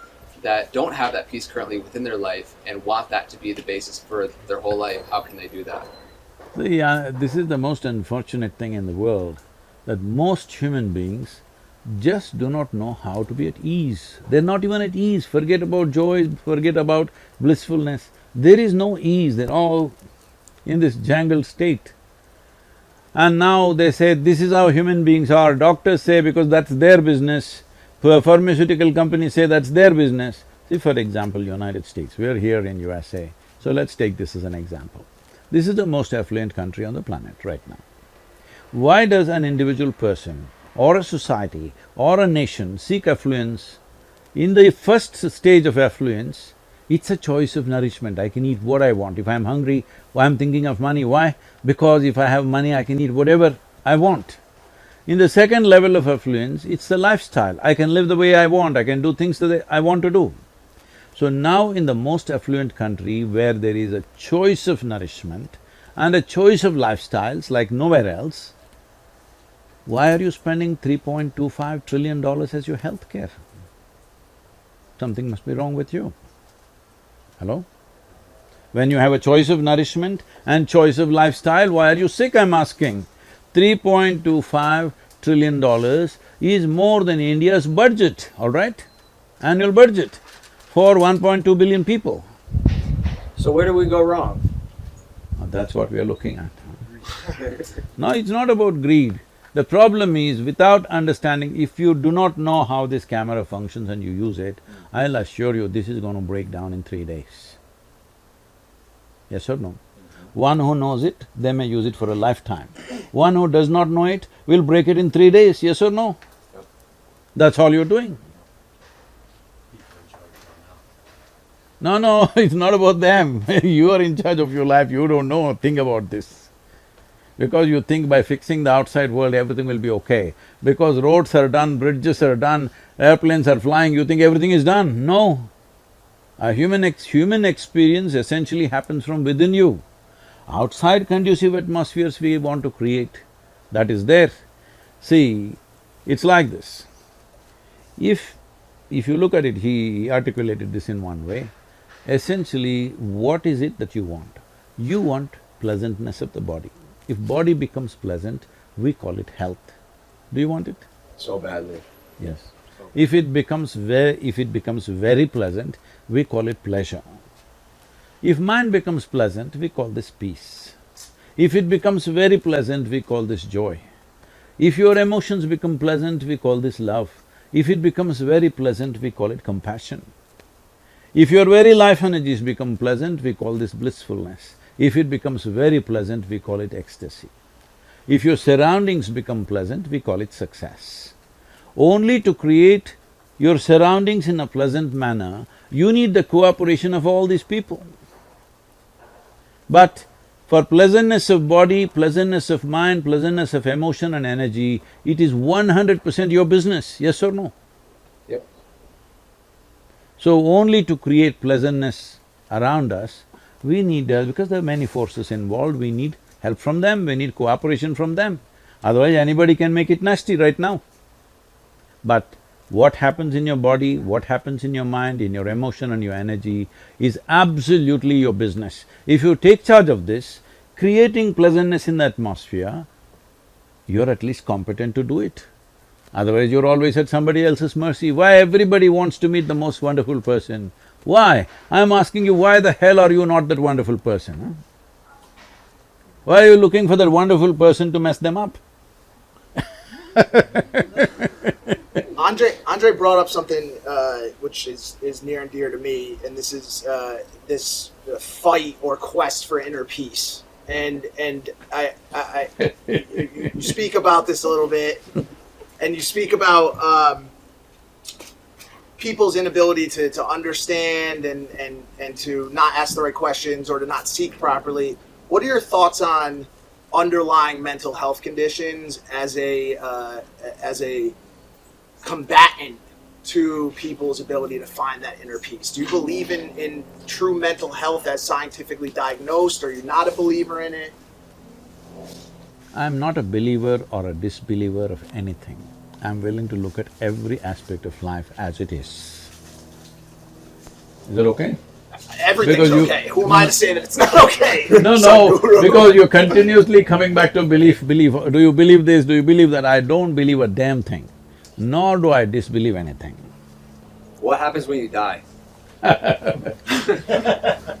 that don't have that peace currently within their life and want that to be the basis for their whole life, how can they do that? See, this is the most unfortunate thing in the world, that most human beings just do not know how to be at ease. They're not even at ease. Forget about joy, forget about blissfulness. There is no ease, they're all in this jangled state. And now they say, this is how human beings are. Doctors say because that's their business, pharmaceutical companies say that's their business. See, for example, United States, we're here in USA, so let's take this as an example. This is the most affluent country on the planet right now. Why does an individual person or a society or a nation seek affluence? In the first stage of affluence, it's a choice of nourishment. I can eat what I want. If I'm hungry, I'm thinking of money. Why? Because if I have money, I can eat whatever I want. In the second level of affluence, it's the lifestyle. I can live the way I want, I can do things that I want to do. So now in the most affluent country where there is a choice of nourishment and a choice of lifestyles like nowhere else, why are you spending $3.25 trillion as your health care? Something must be wrong with you. Hello? When you have a choice of nourishment and choice of lifestyle, why are you sick, I'm asking? $3.25 trillion is more than India's budget, all right? Annual budget for 1.2 billion people. So where do we go wrong? That's what we are looking at. No, it's not about greed. The problem is, without understanding, if you do not know how this camera functions and you use it, I'll assure you this is going to break down in 3 days. Yes or no? One who knows it, they may use it for a lifetime. One who does not know it will break it in 3 days, yes or no? That's all you're doing. No, it's not about them. You are in charge of your life, you don't know, think about this. Because you think by fixing the outside world, everything will be okay. Because roads are done, bridges are done, airplanes are flying, you think everything is done. No. A human experience essentially happens from within you. Outside conducive atmospheres we want to create, that is there. See, it's like this. If you look at it, he articulated this in one way. Essentially, what is it that you want? You want pleasantness of the body. If body becomes pleasant, we call it health. Do you want it? So badly. Yes. If it becomes very pleasant, we call it pleasure. If mind becomes pleasant, we call this peace. If it becomes very pleasant, we call this joy. If your emotions become pleasant, we call this love. If it becomes very pleasant, we call it compassion. If your very life energies become pleasant, we call this blissfulness. If it becomes very pleasant, we call it ecstasy. If your surroundings become pleasant, we call it success. Only to create your surroundings in a pleasant manner, you need the cooperation of all these people. But for pleasantness of body, pleasantness of mind, pleasantness of emotion and energy, it is 100% your business, yes or no? Yep. So only to create pleasantness around us, we need… because there are many forces involved, we need help from them, we need cooperation from them. Otherwise anybody can make it nasty right now. But what happens in your body, what happens in your mind, in your emotion and your energy is absolutely your business. If you take charge of this, creating pleasantness in the atmosphere, you're at least competent to do it. Otherwise you're always at somebody else's mercy. Why everybody wants to meet the most wonderful person? Why? I'm asking you, why the hell are you not that wonderful person, huh? Why are you looking for that wonderful person to mess them up? Andre brought up something which is near and dear to me, and this is this fight or quest for inner peace. And you speak about this a little bit, and you speak about people's inability to understand and to not ask the right questions or to not seek properly. What are your thoughts on underlying mental health conditions as a combatant to people's ability to find that inner peace? Do you believe in true mental health as scientifically diagnosed, or are you not a believer in it? I'm not a believer or a disbeliever of anything. I'm willing to look at every aspect of life as it is. Is that okay? Everything's okay. Who am I to say that it's not okay? No, Sadhguru. because you're continuously coming back to belief, do you believe this, do you believe that? I don't believe a damn thing, nor do I disbelieve anything. What happens when you die? I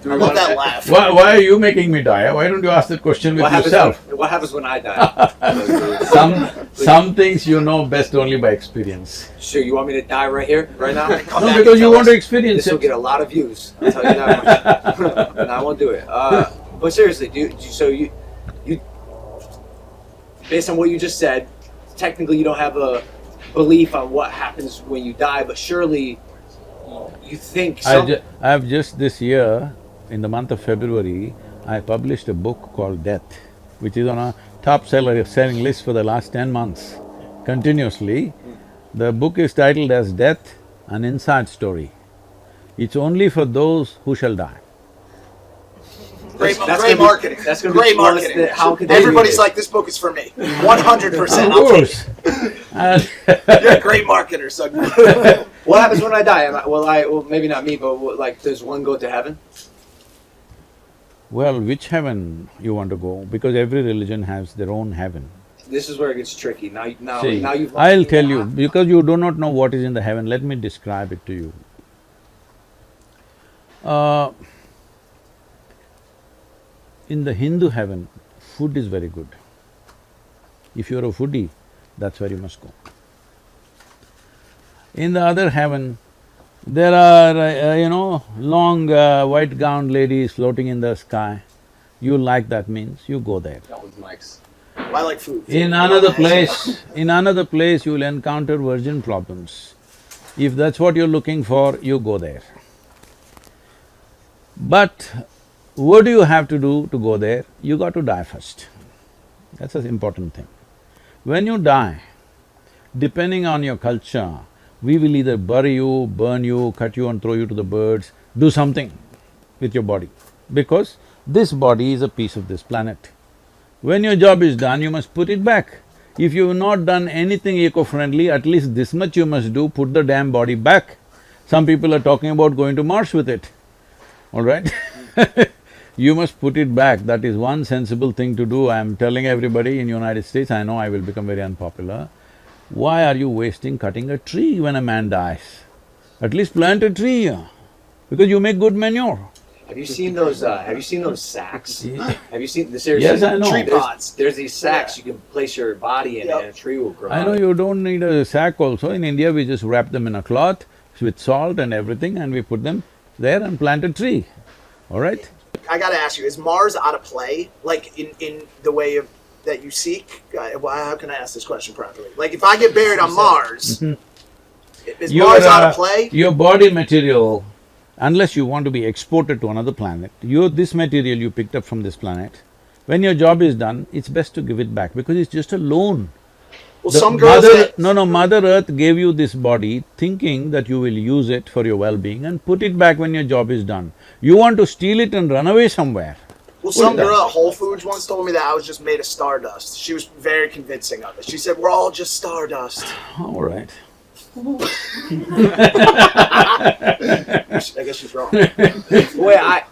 love that laugh. Why are you making me die? Why don't you ask that question with yourself? What happens when I die? Some things you know best only by experience. Sure, you want me to die right here, right now? No, because you want to experience This will it. get a lot of views, I'll tell you that much. And I won't do it. But seriously, so you, based on what you just said, technically you don't have a belief on what happens when you die, but surely you think I've just this year, in the month of February, I published a book called Death, which is on a top selling list for the last 10 months, continuously. The book is titled as Death, an Inside Story. It's only for those who shall die. Great marketing. That's gonna great be marketing. how could they Everybody's read it? like, this book is for me. 100%. Of I'll take course. it. You're a great marketer, Sadhguru. What happens when I die? Well, maybe not me, but like, does one go to heaven? Well, which heaven you want to go? Because every religion has their own heaven. This is where it gets tricky. Now See, you've. I'll tell you, because you do not know what is in the heaven, let me describe it to you. In the Hindu heaven, food is very good. If you're a foodie, that's where you must go. In the other heaven, there are, long white-gowned ladies floating in the sky. you like that means, you go there. That was Mike's. I like food. In another place you will encounter virgin problems. If that's what you're looking for, you go there. But what do you have to do to go there? You got to die first. That's an important thing. When you die, depending on your culture, we will either bury you, burn you, cut you and throw you to the birds, do something with your body, because this body is a piece of this planet. When your job is done, you must put it back. If you've not done anything eco-friendly, at least this much you must do, put the damn body back. Some people are talking about going to Mars with it, all right? You must put it back, that is one sensible thing to do. I am telling everybody in United States, I know I will become very unpopular. Why are you wasting cutting a tree when a man dies? At least plant a tree, because you make good manure. Have you seen those sacks? Yeah. Have you seen the seriously? Yes, I know. Tree There's, pods. there's these sacks you can place your body in Yep. and a tree will grow. I know out. you don't need a sack also. In India, we just wrap them in a cloth with salt and everything and we put them there and plant a tree, all right? I gotta ask you, is Mars out of play? Like in the way of that you seek? How can I ask this question properly? Like if I get buried on Mars, is Mars out of play? Your body material, unless you want to be exported to another planet, this material you picked up from this planet, when your job is done, it's best to give it back because it's just a loan. Well, The some girls that, Mother Earth gave you this body thinking that you will use it for your well-being and put it back when your job is done. You want to steal it and run away somewhere. well, some is that? girl at Whole Foods once told me that I was just made of stardust. She was very convincing of it. She said, "We're all just stardust." All right. I guess she's wrong. Wait, I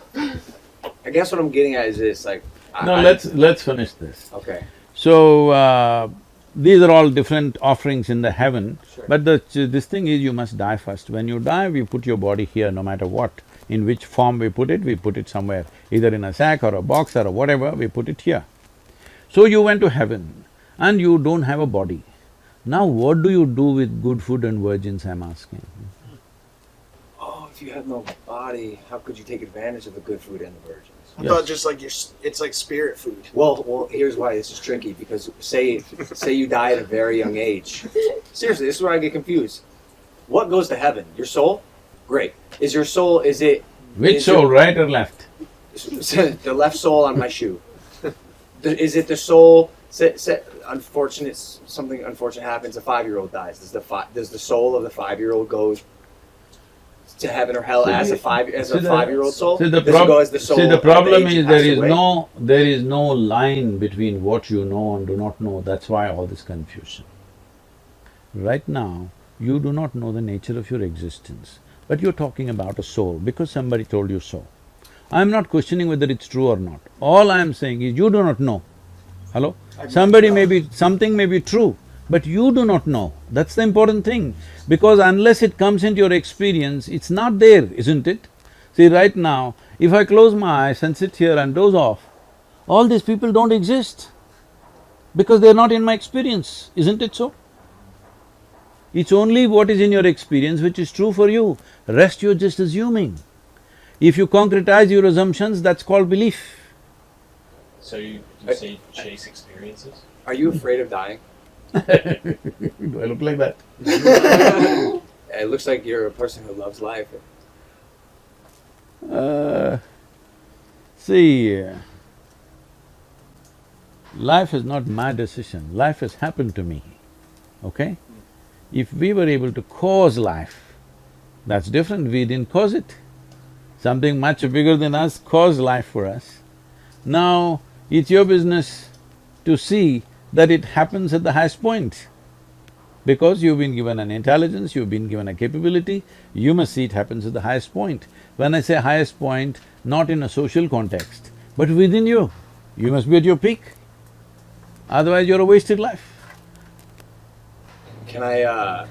guess what I'm getting at is this, like… No, let's finish this. Okay. So, these are all different offerings in the heaven, Sure. but this thing is you must die first. When you die, we put your body here no matter what. In which form we put it somewhere, either in a sack or a box or whatever, we put it here. So you went to heaven and you don't have a body. Now what do you do with good food and virgins, I'm asking? Oh, if you have no body, how could you take advantage of the good food and the virgins? I Yes. thought just like it's like spirit food. Well, here's why this is tricky, because say you die at a very young age. Seriously, this is where I get confused. What goes to heaven? Your soul? Great. Is your soul, is it… Which is soul, your- right or left? the left sole on my shoe. Is it the soul… something unfortunate happens, a 5-year-old dies. Does the soul of the 5-year-old go to heaven or hell as a 5-year-old soul? See, the Does it go as the soul of problem age is passed away? there is no line between what you know and do not know. That's why all this confusion. Right now, you do not know the nature of your existence, but you're talking about a soul because somebody told you so. I'm not questioning whether it's true or not. All I'm saying is you do not know. Hello? Something may be true, but you do not know. That's the important thing, because unless it comes into your experience, it's not there, isn't it? See, right now, if I close my eyes and sit here and doze off, all these people don't exist, because they're not in my experience, isn't it so? It's only what is in your experience which is true for you, rest you're just assuming. If you concretize your assumptions, that's called belief. So you say chase experiences? Are you afraid of dying? Do I look like that? It looks like you're a person who loves life. See, life is not my decision, life has happened to me, okay? If we were able to cause life, that's different, we didn't cause it. Something much bigger than us caused life for us. Now, it's your business to see that it happens at the highest point. Because you've been given an intelligence, you've been given a capability, you must see it happens at the highest point. When I say highest point, not in a social context, but within you. You must be at your peak, otherwise you're a wasted life. Can I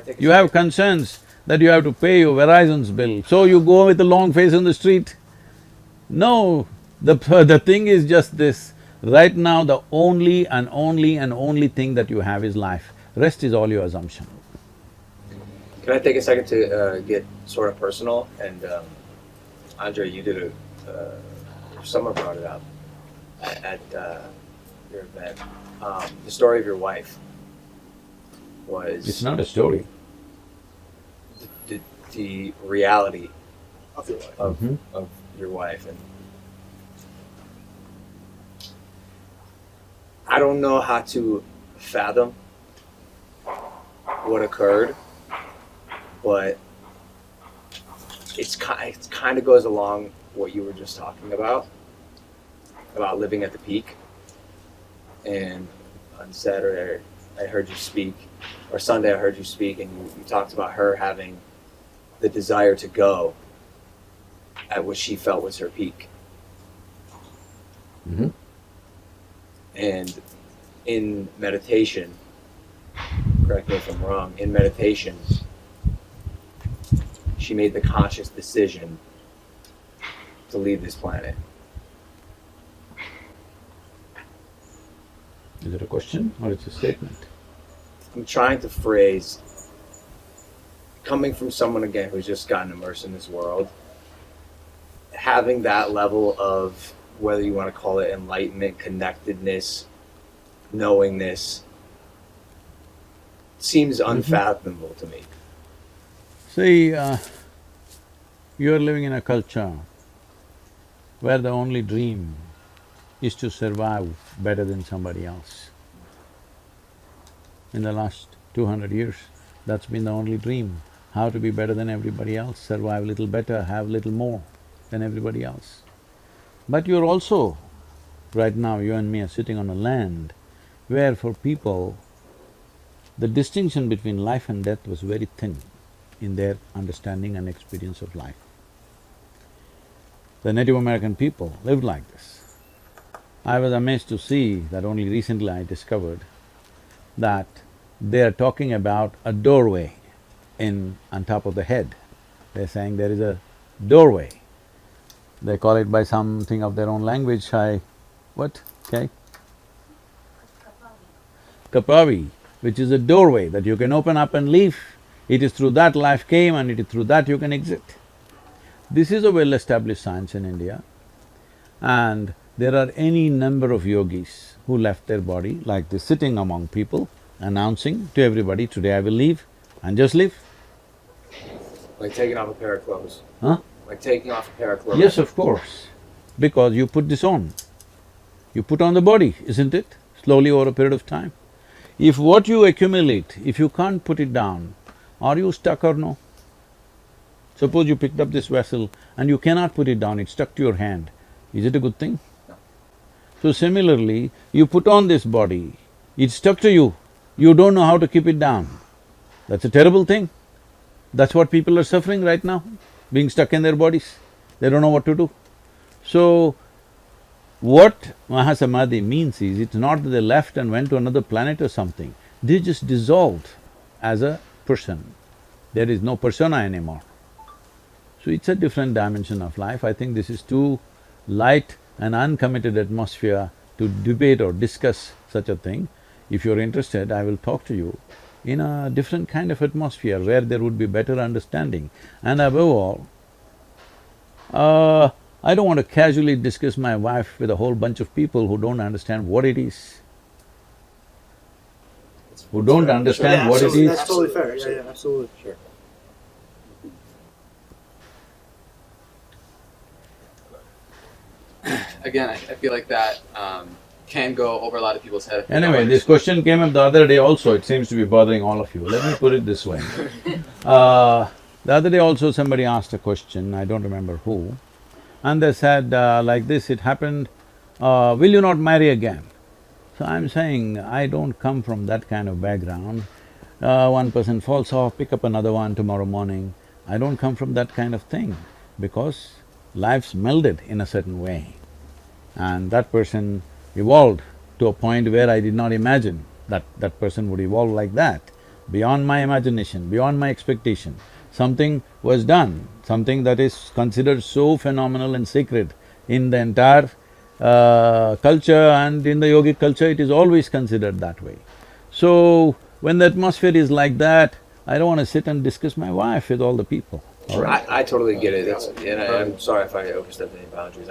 take a You have concerns that you have to pay your Verizon's bill, so you go with a long face on the street. No, the thing is just this, right now the only thing that you have is life, rest is all your assumption. Can I take a second to get sort of personal? And Andre, you did a someone brought it up at your event. The story of your wife was It's not a story. the reality Of your life. of your wife, and I don't know how to fathom what occurred, but it kind of goes along what you were just talking about living at the peak. And on Saturday, I heard you speak, or Sunday, I heard you speak, and you talked about her having the desire to go at what she felt was her peak. Mm-hmm. And in meditation, correct me if I'm wrong, in meditation, she made the conscious decision to leave this planet. Is it a question or it's a statement? I'm trying to phrase, coming from someone again who's just gotten immersed in this world, having that level of, whether you want to call it enlightenment, connectedness, knowingness, seems unfathomable to me. See, you are living in a culture where the only dream is to survive better than somebody else. In the last 200 years, that's been the only dream, how to be better than everybody else, survive a little better, have little more than everybody else. But you're also, right now you and me are sitting on a land where for people, the distinction between life and death was very thin in their understanding and experience of life. The Native American people lived like this. I was amazed to see that only recently I discovered that they are talking about a doorway on top of the head. They're saying there is a doorway. They call it by something of their own language, what? Okay? Kapavi, which is a doorway that you can open up and leave. It is through that life came and it is through that you can exit. This is a well-established science in India, and there are any number of yogis who left their body like this, sitting among people, announcing to everybody, today I will leave, and just leave. Like taking off a pair of clothes. Huh? Like taking off a pair of clothes. Yes, of course, because you put this on. You put on the body, isn't it? Slowly over a period of time. If what you accumulate, if you can't put it down, are you stuck or no? Suppose you picked up this vessel and you cannot put it down, it's stuck to your hand. Is it a good thing? No. So similarly, you put on this body, it's stuck to you, you don't know how to keep it down. That's a terrible thing. That's what people are suffering right now, being stuck in their bodies. They don't know what to do. So, what Mahasamadhi means is, it's not that they left and went to another planet or something, they just dissolved as a person. There is no persona anymore. So it's a different dimension of life. I think this is too light and uncommitted atmosphere to debate or discuss such a thing. If you're interested, I will talk to you in a different kind of atmosphere where there would be better understanding. And above all, I don't want to casually discuss my wife with a whole bunch of people who don't understand what it is. Who don't understand what it absolutely. is. That's totally fair, yeah, absolutely. Sure. Again, I feel like that can go over a lot of people's head. Anyway, this question came up the other day also, it seems to be bothering all of you. Let me put it this way. The other day also somebody asked a question, I don't remember who, and they said like this, it happened, will you not marry again? So I'm saying, I don't come from that kind of background. One person falls off, pick up another one tomorrow morning. I don't come from that kind of thing, because life's melded in a certain way. And that person evolved to a point where I did not imagine that that person would evolve like that. Beyond my imagination, beyond my expectation, something was done, something that is considered so phenomenal and sacred in the entire culture, and in the yogic culture it is always considered that way. So, when the atmosphere is like that, I don't want to sit and discuss my wife with all the people, all right? I totally get it. I'm sorry if I overstepped any boundaries.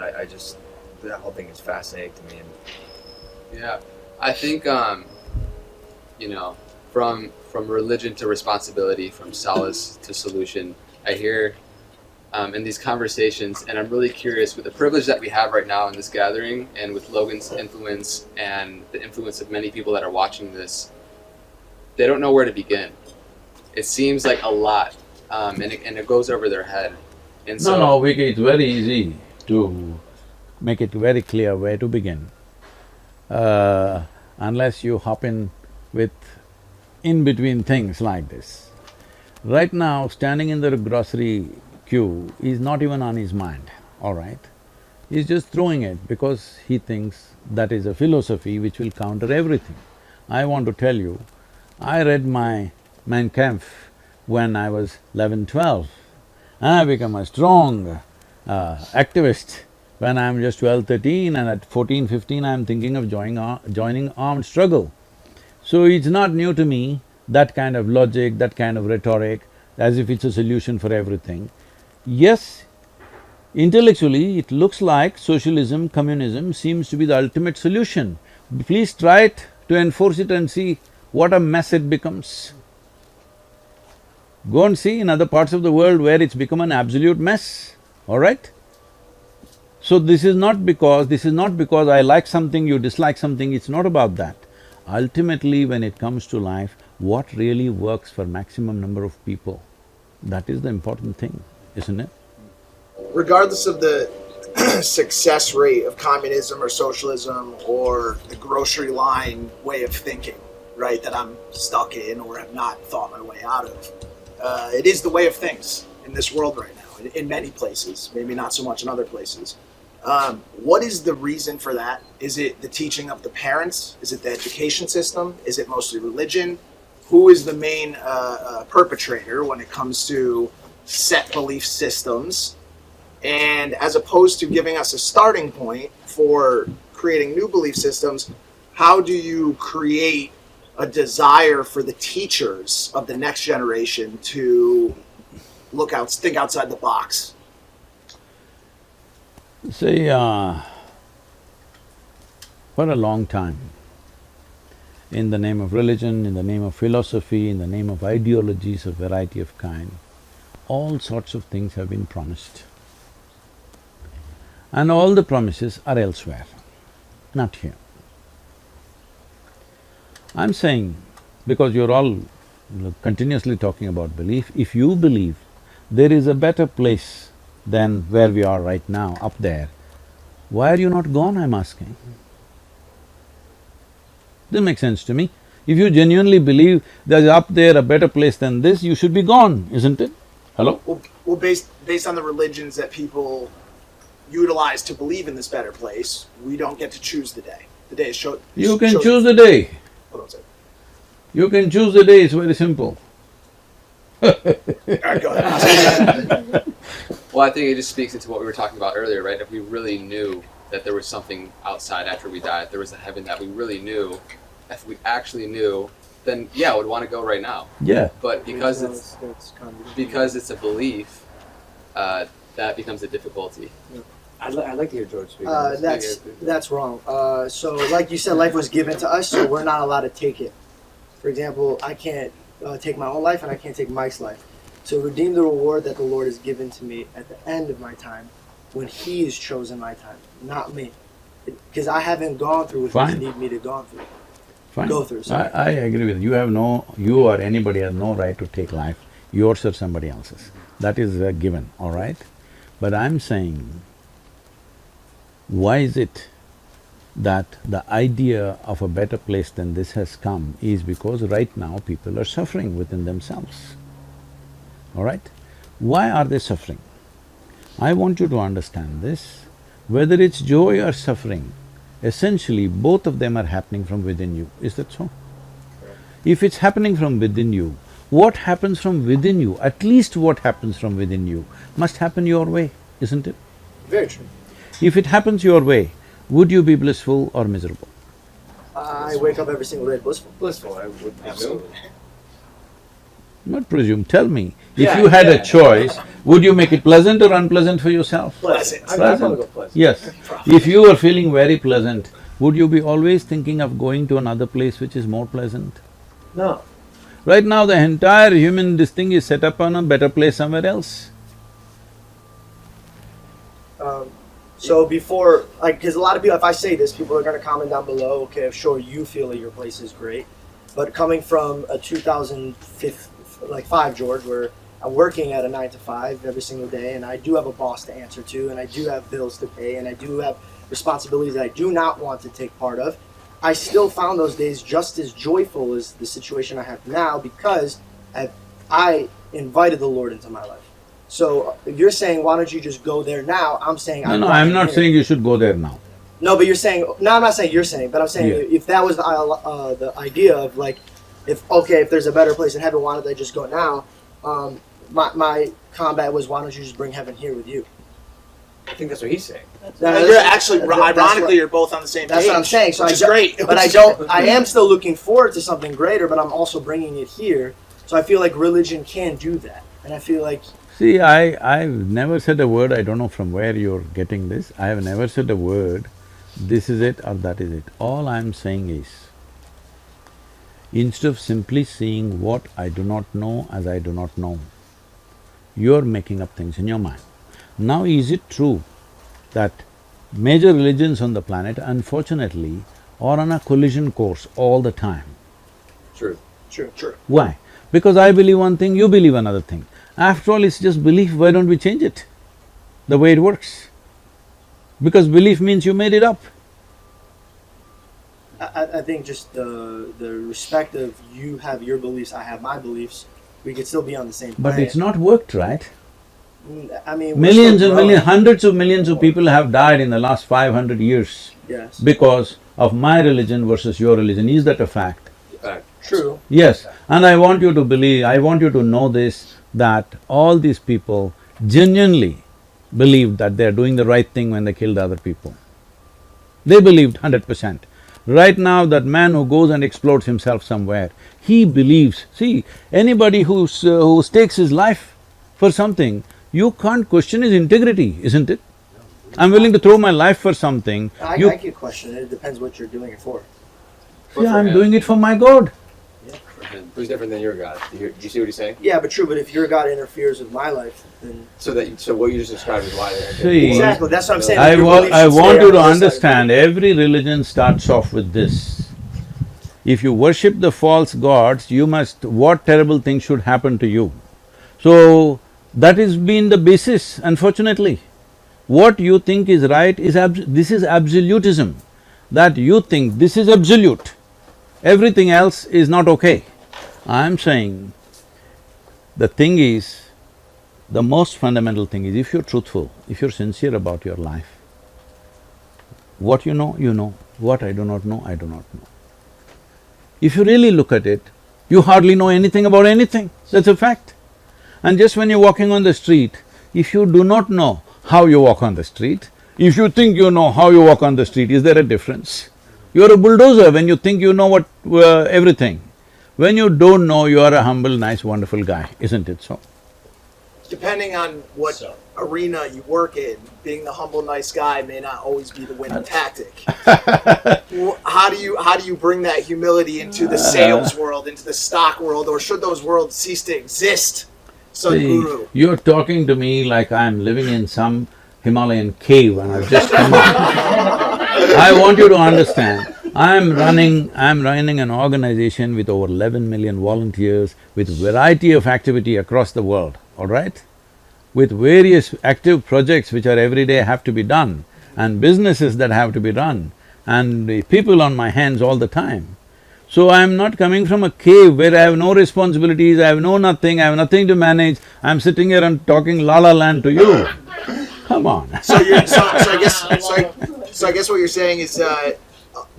that whole thing is fascinating to me. And Yeah, I think you know, from religion to responsibility, from solace to solution. I hear in these conversations, and I'm really curious with the privilege that we have right now in this gathering, and with Logan's influence and the influence of many people that are watching this. They don't know where to begin. It seems like a lot, and it goes over their head. And so, No, Vicky, it's very easy to make it very clear where to begin. Unless you hop in with in-between things like this. Right now, standing in the grocery queue is not even on his mind, all right? He's just throwing it because he thinks that is a philosophy which will counter everything. I want to tell you, I read my Mein Kampf when I was 11, 12. I become a strong activist when I'm just 12, 13, and at 14, 15 I'm thinking of joining armed struggle. So it's not new to me, that kind of logic, that kind of rhetoric, as if it's a solution for everything. Yes, intellectually it looks like socialism, communism seems to be the ultimate solution. Please try it to enforce it and see what a mess it becomes. Go and see in other parts of the world where it's become an absolute mess, all right? So this is not because I like something, you dislike something, it's not about that. Ultimately, when it comes to life, what really works for maximum number of people, that is the important thing, isn't it? Regardless of the success rate of communism or socialism or the grocery line way of thinking, right, that I'm stuck in or have not thought my way out of, it is the way of things in this world right now, in many places, maybe not so much in other places. What is the reason for that? Is it the teaching of the parents? Is it the education system? Is it mostly religion? Who is the main perpetrator when it comes to set belief systems? And as opposed to giving us a starting point for creating new belief systems, how do you create a desire for the teachers of the next generation to think outside the box? See, for a long time, in the name of religion, in the name of philosophy, in the name of ideologies of variety of kind, all sorts of things have been promised. And all the promises are elsewhere, not here. I'm saying, because you're all continuously talking about belief, if you believe there is a better place than where we are right now, up there, why are you not gone, I'm asking? This makes sense to me. If you genuinely believe there's up there a better place than this, you should be gone, isn't it? Hello? Well, based on the religions that people utilize to believe in this better place, we don't get to choose the day. The day is chosen. You can choose the day. Hold on a second. You can choose the day, it's very simple. All right, go ahead. well, I think it just speaks into what we were talking about earlier, right? If we really knew that there was something outside after we died, there was a heaven that we really knew, if we actually knew, then yeah, I would want to go right now. Yeah. But because it's a belief, that becomes a difficulty. I'd like to hear George speak. That's wrong. So, like you said, life was given to us, so we're not allowed to take it. For example, I can't take my own life, and I can't take Mike's life. To redeem the reward that the Lord has given to me at the end of my time, when He has chosen my time, not me, because I haven't gone through what He needs me to go through. Fine. Go through. Sorry. I agree with you. You or anybody has no right to take life, yours or somebody else's. That is a given, all right? But I'm saying, why is it that the idea of a better place than this has come is because right now people are suffering within themselves, all right? Why are they suffering? I want you to understand this. Whether it's joy or suffering, essentially both of them are happening from within you. Is that so? If it's happening from within you, what happens from within you, at least what happens from within you, must happen your way, isn't it? Very true. If it happens your way, would you be blissful or miserable? I wake up every single day blissful. Blissful, I would presume. Not presume, tell me. If you had a choice Would you make it pleasant or unpleasant for yourself? Pleasant. I'd probably go pleasant. Yes. If you were feeling very pleasant, would you be always thinking of going to another place which is more pleasant? No. Right now, the entire human this thing is set up on a better place somewhere else. So before, like, because a lot of people, if I say this, people are going to comment down below, okay, I'm sure you feel that your place is great. But coming from a 2005 George, where I'm working at a 9 to 5 every single day, and I do have a boss to answer to, and I do have bills to pay, and I do have responsibilities that I do not want to take part of, I still found those days just as joyful as the situation I have now because I invited the Lord into my life. So if you're saying, why don't you just go there now? I'm saying, No, I'm not saying you should go there now. No, but you're saying, no, I'm not saying you're saying, but I'm saying Yeah. if that was the idea of like, if there's a better place in heaven, why don't they just go now? My combat was, why don't you just bring heaven here with you? I think that's what he's saying. And you're actually, ironically, you're both on the same page. That's what I'm saying. So which is great. But I am still looking forward to something greater, but I'm also bringing it here. So I feel like religion can do that. And I feel like… See, I've never said a word, I don't know from where you're getting this, I have never said a word, this is it or that is it. All I'm saying is, instead of simply seeing what I do not know as I do not know, you're making up things in your mind. Now, is it true that major religions on the planet, unfortunately, are on a collision course all the time? True. True. Why? Because I believe one thing, you believe another thing. After all, it's just belief, why don't we change it? The way it works. Because belief means you made it up. I think just the respect of you have your beliefs, I have my beliefs, we could still be on the same But planet. it's not worked, right? I mean, we're Millions still and millions, growing. hundreds of millions of people have died in the last 500 years Yes. because of my religion versus your religion. Is that a fact? True. Yes, and I want you to believe, I want you to know this, that all these people genuinely believed that they're doing the right thing when they killed other people. They believed 100%. Right now, that man who goes and explodes himself somewhere, he believes… See, anybody who stakes his life for something, you can't question his integrity, isn't it? I'm willing to throw my life for something, I can question it. It depends what you're doing it for. Yeah, I'm doing it for my God. Who's different than your God? Do you see what he's saying? Yeah, but true. But if your God interferes with my life, then So what you just described is why they're See, exactly that's what I'm saying. I Your want beliefs should stay you to on this side. understand, every religion starts off with this. If you worship the false gods, you must… what terrible thing should happen to you? So, that has been the basis, unfortunately. What you think is right is this is absolutism, that you think this is absolute, everything else is not okay. I'm saying, the thing is, the most fundamental thing is, if you're truthful, if you're sincere about your life, what you know, what I do not know, I do not know. If you really look at it, you hardly know anything about anything, that's a fact. And just when you're walking on the street, if you do not know how you walk on the street, if you think you know how you walk on the street, is there a difference? You're a bulldozer when you think you know what… everything. When you don't know, you are a humble, nice, wonderful guy, isn't it so? Depending on what arena you work in, being the humble, nice guy may not always be the winning tactic. How do you bring that humility into the sales world, into the stock world, or should those worlds cease to exist? Sadhguru. You're talking to me like I'm living in some Himalayan cave and I've just come out. I want you to understand, I'm running an organization with over 11 million volunteers, with variety of activity across the world, all right? With various active projects which are every day have to be done, and businesses that have to be run, and the people on my hands all the time. So I'm not coming from a cave where I have no responsibilities, I have nothing, I have nothing to manage, I'm sitting here and talking la-la land to you. Come on. So I guess what you're saying is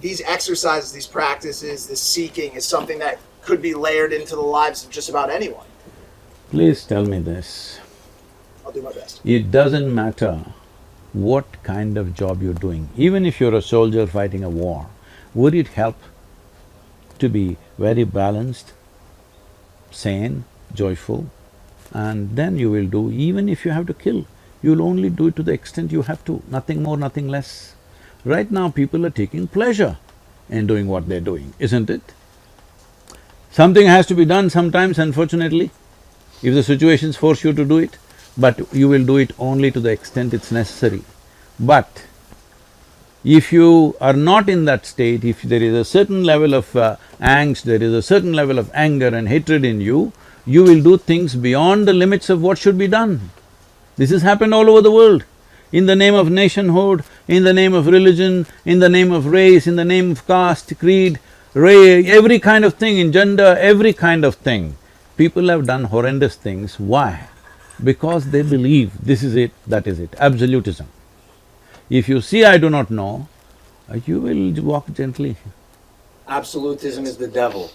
these exercises, these practices, this seeking is something that could be layered into the lives of just about anyone. Please tell me this. I'll do my best. It doesn't matter what kind of job you're doing, even if you're a soldier fighting a war, would it help to be very balanced, sane, joyful, And then you will do, even if you have to kill, you'll only do it to the extent you have to, nothing more, nothing less. Right now people are taking pleasure in doing what they're doing, isn't it? Something has to be done sometimes, unfortunately, if the situations force you to do it, but you will do it only to the extent it's necessary. But if you are not in that state, if there is a certain level of angst, there is a certain level of anger and hatred in you, you will do things beyond the limits of what should be done. This has happened all over the world. In the name of nationhood, in the name of religion, in the name of race, in the name of caste, creed, every kind of thing, in gender, every kind of thing. People have done horrendous things. Why? Because they believe this is it, that is it, absolutism. If you see I do not know, you will walk gently. Absolutism is the devil.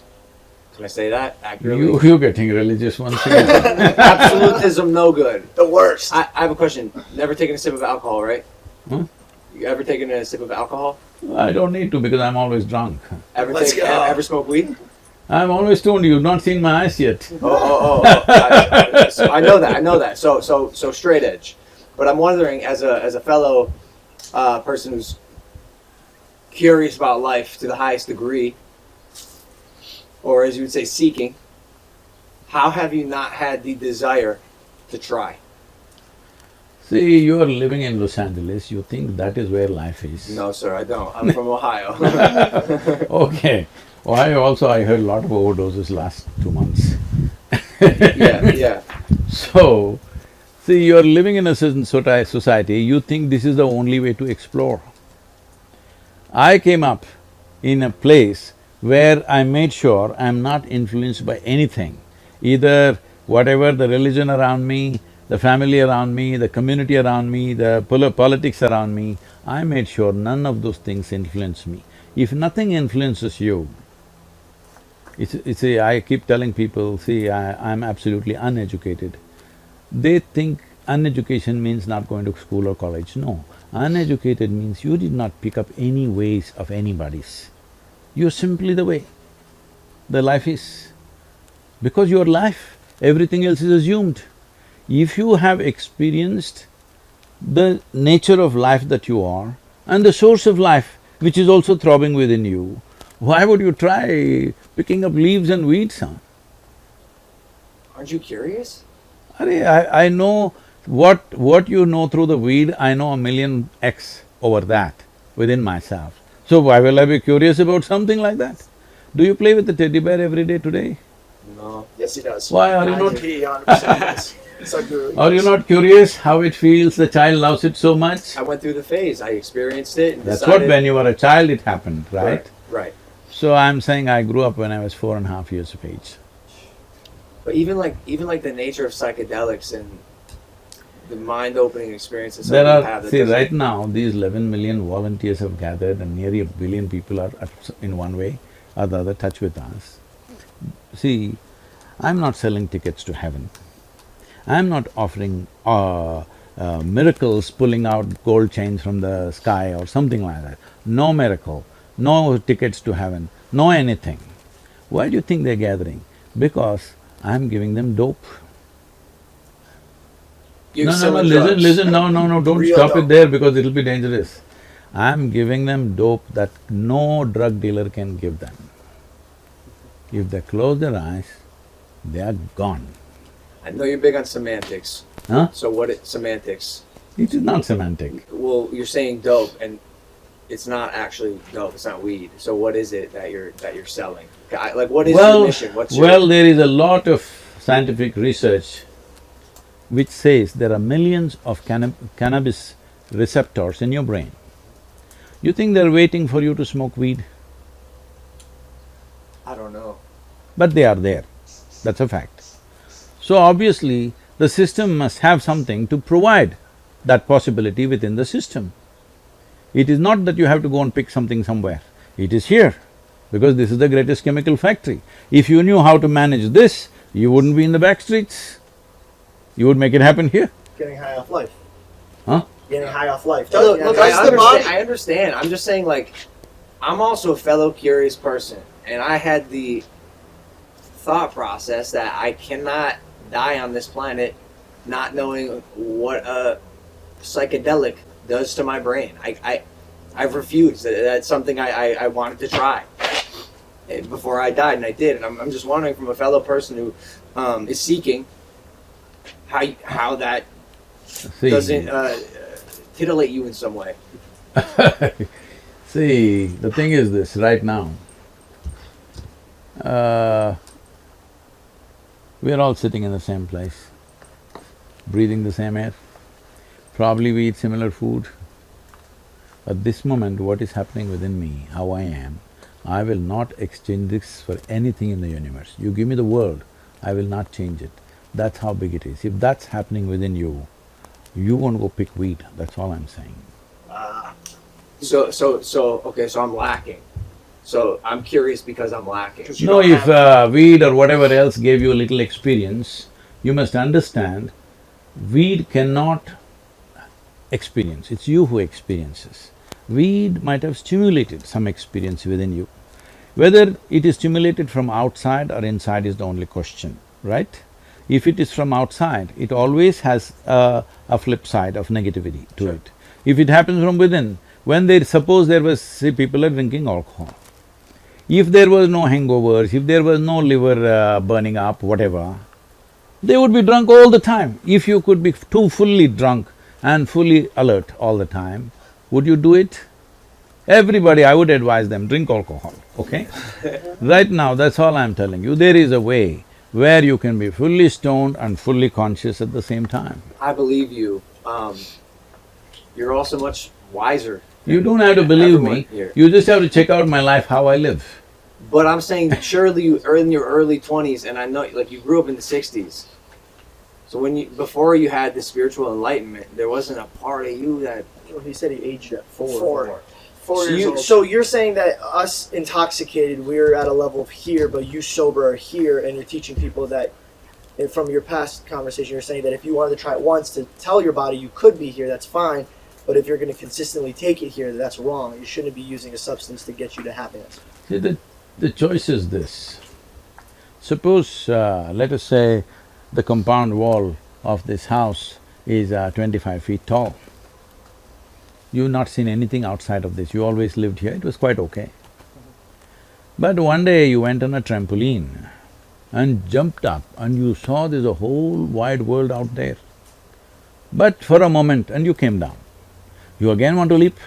Can I say that accurately? You're getting religious once again. Absolutism, no good. The worst. I have a question. Never taken a sip of alcohol, right? Huh? You ever taken a sip of alcohol? I don't need to because I'm always drunk. Let's go. Ever smoke weed? I'm always stoned, you've not seen my eyes yet. I know that. So straight edge. But I'm wondering, as a fellow person who's curious about life to the highest degree, or as you would say, seeking, how have you not had the desire to try? See, you are living in Los Angeles, you think that is where life is. No, sir, I don't. I'm from Ohio. Okay. Ohio also, I heard a lot of overdoses last 2 months. Yeah. So, see, you are living in a certain society, you think this is the only way to explore. I came up in a place where I made sure I'm not influenced by anything, either whatever the religion around me, the family around me, the community around me, the politics around me, I made sure none of those things influence me. If nothing influences you, I keep telling people, see, I'm absolutely uneducated. They think uneducation means not going to school or college. No, uneducated means you did not pick up any ways of anybody's. You're simply the way the life is. Because your life, everything else is assumed. If you have experienced the nature of life that you are and the source of life which is also throbbing within you, why would you try picking up leaves and weeds, huh? Aren't you curious? I know what you know through the weed, I know 1,000,000x over that within myself. So why will I be curious about something like that? Do you play with the teddy bear every day today? No. Yes, he does. Why are you not… He 100% does. Sadhguru, Are you yes. not curious how it feels, the child loves it so much? I went through the phase. I experienced it and That's decided… what when you were a child it happened, right? Right. So I'm saying I grew up when I was 4.5 years of age. But even like the nature of psychedelics and the mind-opening experiences There that we are… have. see, right now these 11 million volunteers have gathered and nearly 1 billion people are in one way or the other touch with us. See, I'm not selling tickets to heaven. I'm not offering miracles, pulling out gold chains from the sky or something like that. No miracle, no tickets to heaven, no anything. Why do you think they're gathering? Because I'm giving them dope. Listen, no, don't Real stop dope. it there because it'll be dangerous. I'm giving them dope that no drug dealer can give them. If they close their eyes, they are gone. I know you're big on semantics. Huh? So semantics? It is not semantic. Well, you're saying dope, and it's not actually dope. It's not weed. So what is it that you're selling? Like, what is your mission? What's your… Well, there is a lot of scientific research which says there are millions of cannabis receptors in your brain. You think they're waiting for you to smoke weed? I don't know. But they are there, that's a fact. So obviously, the system must have something to provide that possibility within the system. It is not that you have to go and pick something somewhere, it is here, because this is the greatest chemical factory. If you knew how to manage this, you wouldn't be in the back streets. You would make it happen here. Getting high off life. Huh? Getting high off life. Look, Yeah, look, that's the body. I understand. I'm just saying, like, I'm also a fellow curious person, and I had the thought process that I cannot die on this planet not knowing what a psychedelic does to my brain. I've refused. That's something I wanted to try before I died, and I did. And I'm just wondering, from a fellow person who is seeking, how that doesn't titillate you in some way. See, the thing is this, right now, we are all sitting in the same place, breathing the same air. Probably we eat similar food. At this moment, what is happening within me, how I am, I will not exchange this for anything in the universe. You give me the world, I will not change it. That's how big it is. If that's happening within you, you won't go pick weed, that's all I'm saying. Okay, so I'm lacking. So I'm curious because I'm lacking. No, if weed or whatever else gave you a little experience, you must understand, weed cannot experience, it's you who experiences. Weed might have stimulated some experience within you. Whether it is stimulated from outside or inside is the only question, right? If it is from outside, it always has a flip side of negativity to it. If it happens from within, when suppose there was… see, people are drinking alcohol. If there was no hangovers, if there was no liver burning up, whatever, they would be drunk all the time. If you could be too fully drunk and fully alert all the time, would you do it? Everybody, I would advise them, drink alcohol, okay? Right now, that's all I'm telling you, there is a way where you can be fully stoned and fully conscious at the same time. I believe you. You're also much wiser. You don't have to believe me, you just have to check out my life, how I live. But I'm saying, surely you are in your early 20s, and I know, like, you grew up in the 60s. So before you had the spiritual enlightenment, there wasn't a part of you that… Well, he said he aged at 4. 4 years old. So you're saying that us intoxicated, we're at a level here, but you sober are here, and you're teaching people that, and from your past conversation, you're saying that if you wanted to try it once to tell your body you could be here, that's fine, but if you're going to consistently take it here, that's wrong. You shouldn't be using a substance to get you to happiness. See, the choice is this. Suppose, let us say, the compound wall of this house is 25 feet tall. You've not seen anything outside of this, you always lived here, it was quite okay. But one day you went on a trampoline and jumped up and you saw there's a whole wide world out there. But for a moment and you came down. You again want to leap?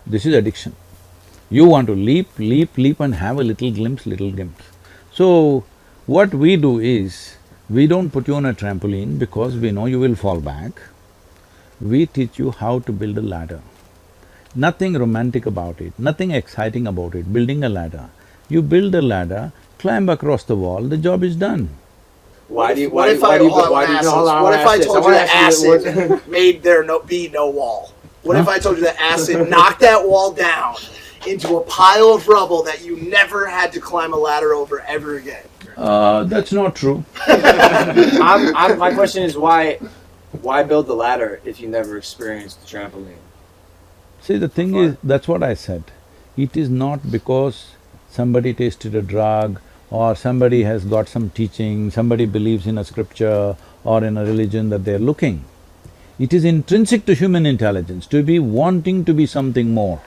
This is addiction. You want to leap and have a little glimpse. So, what we do is, we don't put you on a trampoline because we know you will fall back. We teach you how to build a ladder. Nothing romantic about it, nothing exciting about it, building a ladder. You build a ladder, climb across the wall, the job is done. What if I told you that acid made there be no wall? What if I told you that acid knocked that wall down into a pile of rubble that you never had to climb a ladder over ever again? That's not true. My question is, why build the ladder if you never experienced the trampoline? See, the thing is, that's what I said. It is not because somebody tasted a drug or somebody has got some teaching, somebody believes in a scripture or in a religion that they're looking. It is intrinsic to human intelligence to be wanting to be something more.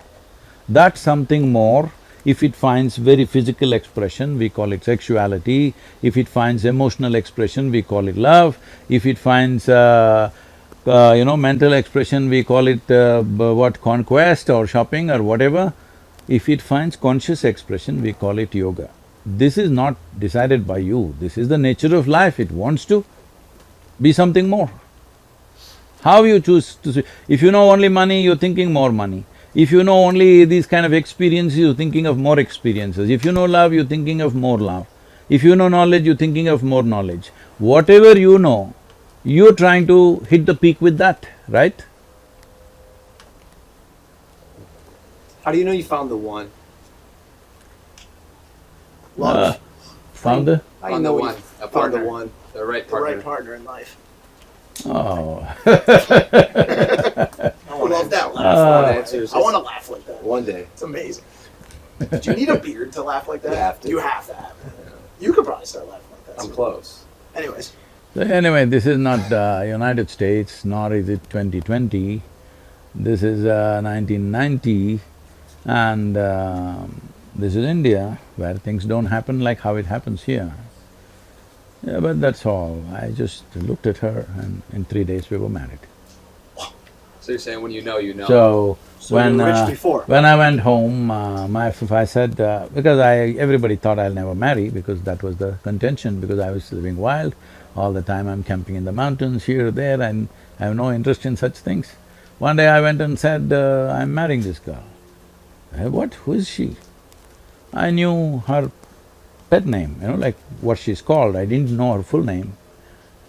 That something more, if it finds very physical expression, we call it sexuality. If it finds emotional expression, we call it love. If it finds, mental expression, we call it conquest or shopping or whatever. If it finds conscious expression, we call it yoga. This is not decided by you, this is the nature of life, it wants to be something more. How you choose to see… if you know only money, you're thinking more money. If you know only these kind of experiences, you're thinking of more experiences. If you know love, you're thinking of more love. If you know knowledge, you're thinking of more knowledge. Whatever you know, you're trying to hit the peak with that, right? How do you know you found the one? Love. Found the… How do you know one, you found the one? the right The partner. right partner in life. Oh. I love that laugh. I want to laugh like that. One day. It's amazing. Do you need a beard to laugh like that? You have to. You have to have it. You could probably start laughing like that. I'm close. Anyways, So anyway, this is not United States, nor is it 2020. This is 1990, and this is India, where things don't happen like how it happens here. Yeah, but that's all. I just looked at her, and in 3 days we were married. So you're saying when you know, you know. So you were rich before. when I went home, I said because everybody thought I'll never marry because that was the contention, because I was living wild all the time. I'm camping in the mountains here, there, and I have no interest in such things. One day I went and said, I'm marrying this girl. What? Who is she? I knew her pet name, like what she's called. I didn't know her full name.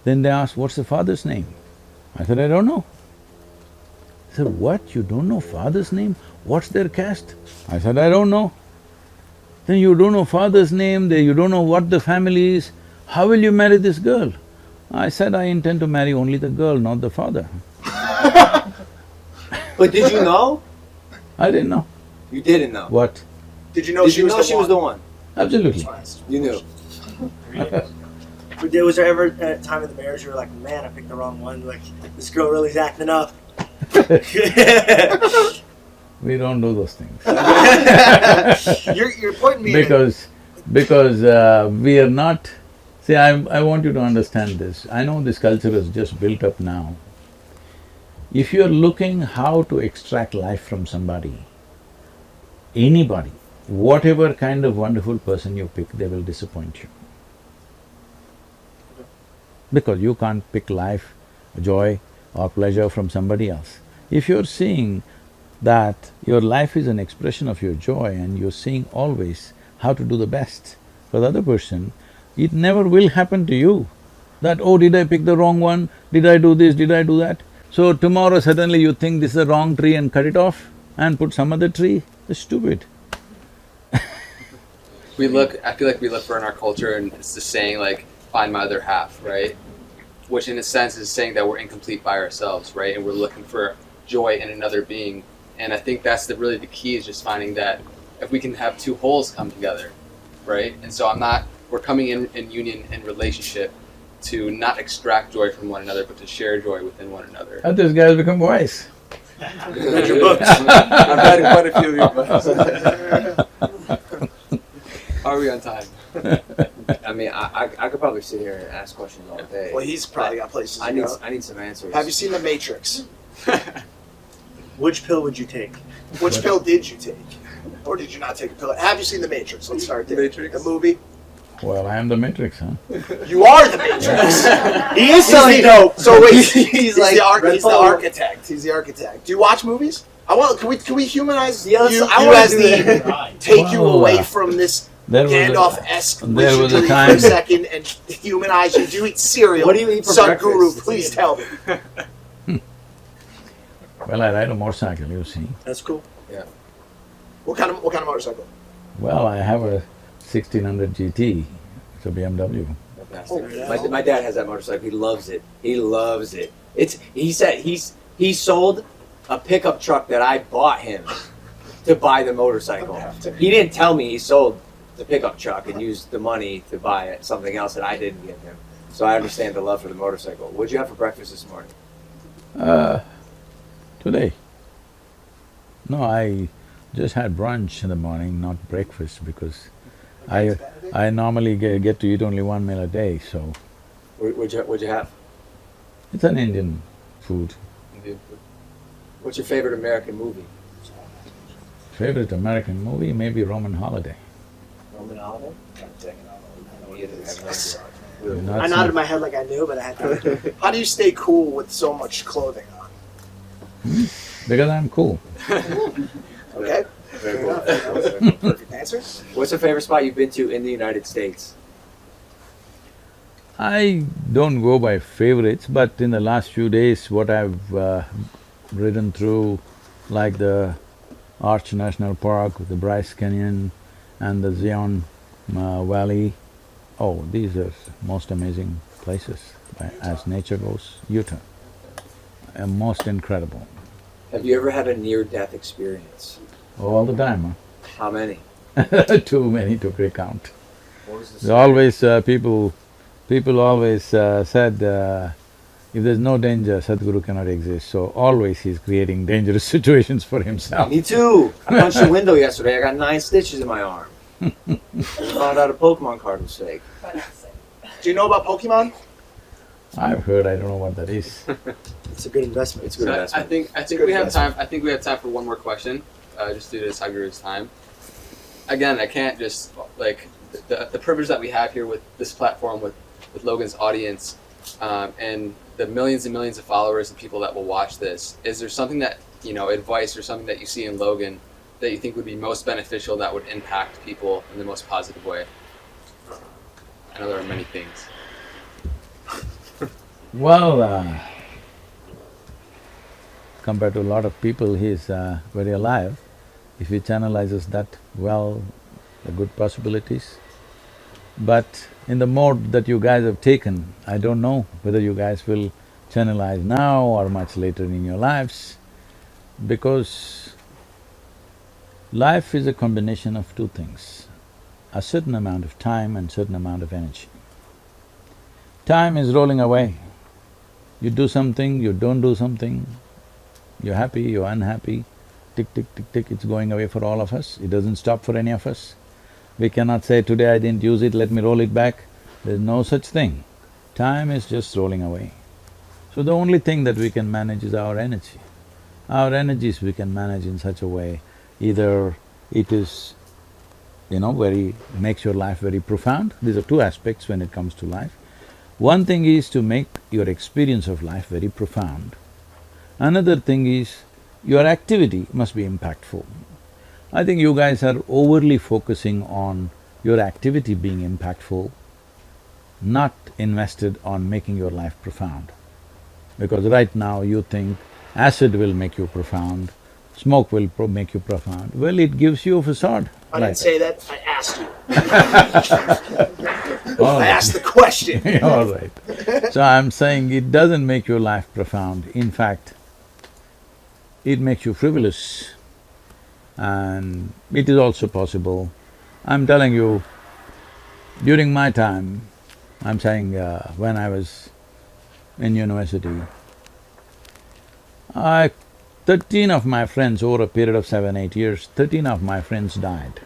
Then they asked, what's the father's name? I said, I don't know. They said, what? You don't know father's name? What's their caste? I said, I don't know. Then you don't know father's name, you don't know what the family is, how will you marry this girl? I said, I intend to marry only the girl, not the father. But did you know? I didn't know. You didn't know. What? did you know Did she you was know the she one? was the one? Absolutely. You knew. Was there ever a time in the marriage you were like, man, I picked the wrong one? Like, this girl really's acting up. We don't do those things. You're pointing me in Because we are not… See, I want you to understand this. I know this culture is just built up now. If you're looking how to extract life from somebody, anybody, whatever kind of wonderful person you pick, they will disappoint you. Because you can't pick life, joy or pleasure from somebody else. If you're seeing that your life is an expression of your joy and you're seeing always how to do the best for the other person, it never will happen to you that, oh, did I pick the wrong one? Did I do this? Did I do that? So tomorrow suddenly you think this is the wrong tree and cut it off and put some other tree? It's stupid. I feel like we look for in our culture, and it's the saying like, find my other half, right? Which in a sense is saying that we're incomplete by ourselves, right? And we're looking for joy in another being. And I think that's really the key, is just finding that if we can have two wholes come together, right? And so we're coming in union and relationship to not extract joy from one another, but to share joy within one another. And this guy has become wise. Read your books. I've read quite a few of your books. How are we on time? I mean, I could probably sit here and ask questions all day. Well, he's probably got places to go. I need some answers. Have you seen The Matrix? Which pill would you take? Which pill did you take? Or did you not take a pill? Have you seen The Matrix? Let's start there. Matrix? The movie? Well, I am the Matrix, huh? You are The Matrix! He is selling dope. So wait, He's like the Red Bull. architect. He's the architect. Do you watch movies? Can we humanize Yes, you, I you wanna as do the Right. take you Well, away from this there was a- Gandalf-esque there was a wizardry for time- a second and humanize you? Do you eat cereal? What do you eat for Sadhguru, breakfast? please tell me. Well, I ride a motorcycle, you see. That's cool. What kind of motorcycle? Well, I have a 1600 GT, it's a BMW. Fantastic. My dad has that motorcycle. He loves it. He loves it. He said he sold a pickup truck that I bought him to buy the motorcycle. He didn't tell me he sold the pickup truck and used the money to buy something else that I didn't give him. So I understand the love for the motorcycle. What'd you have for breakfast this morning? Today. No, I just had brunch in the morning, not breakfast, because I normally get to eat only one meal a day, so What'd you have? it's an Indian food. What's your favorite American movie? Favorite American movie, maybe Roman Holiday. Roman Holiday? You've not I seen- nodded my head like I knew, but I had to. How do you stay cool with so much clothing on? Because I'm cool. Okay? Very cool. Perfect answer. What's your favorite spot you've been to in the United States? I don't go by favorites, but in the last few days, what I've ridden through, like the Arch National Park, the Bryce Canyon and the Zion Valley, oh, these are most amazing places as nature goes. Utah, most incredible. Have you ever had a near-death experience? All the time, How many? huh? Too many to recount. There are always people People always said, if there's no danger, Sadhguru cannot exist, so always he's creating dangerous situations for himself. Me too. I punched a window yesterday. I got 9 stitches in my arm. I found out a Pokemon card was fake. Do you know about Pokemon? I've heard, I don't know what that is. It's a good investment. It's a good So investment. I think good we have investment. time. I think we have time for one more question, just due to sadhguru's time. Again, I can't just like the privilege that we have here with this platform with Logan's audience, and the millions and millions of followers and people that will watch this. Is there something that advice or something that you see in Logan that you think would be most beneficial that would impact people in the most positive way? I know there are many things. Well, compared to a lot of people, he's very alive. If he channelizes that well, there are good possibilities. But in the mode that you guys have taken, I don't know whether you guys will channelize now or much later in your lives, because life is a combination of two things, a certain amount of time and certain amount of energy. Time is rolling away. You do something, you don't do something, you're happy, you're unhappy, tick, tick, tick, tick, it's going away for all of us. It doesn't stop for any of us. We cannot say, today I didn't use it, let me roll it back. There's no such thing. Time is just rolling away. So the only thing that we can manage is our energy. Our energies we can manage in such a way, either it is, makes your life very profound. These are two aspects when it comes to life. One thing is to make your experience of life very profound. Another thing is your activity must be impactful. I think you guys are overly focusing on your activity being impactful, not invested on making your life profound. Because right now you think acid will make you profound, smoke will make you profound. Well, it gives you a facade. I didn't say that, I asked you. All I right. asked the question. All right. So I'm saying it doesn't make your life profound. In fact, it makes you frivolous, and it is also possible. I'm telling you, during my time, I'm saying when I was in university, 13 of my friends, over a period of 7-8 years, 13 of my friends died.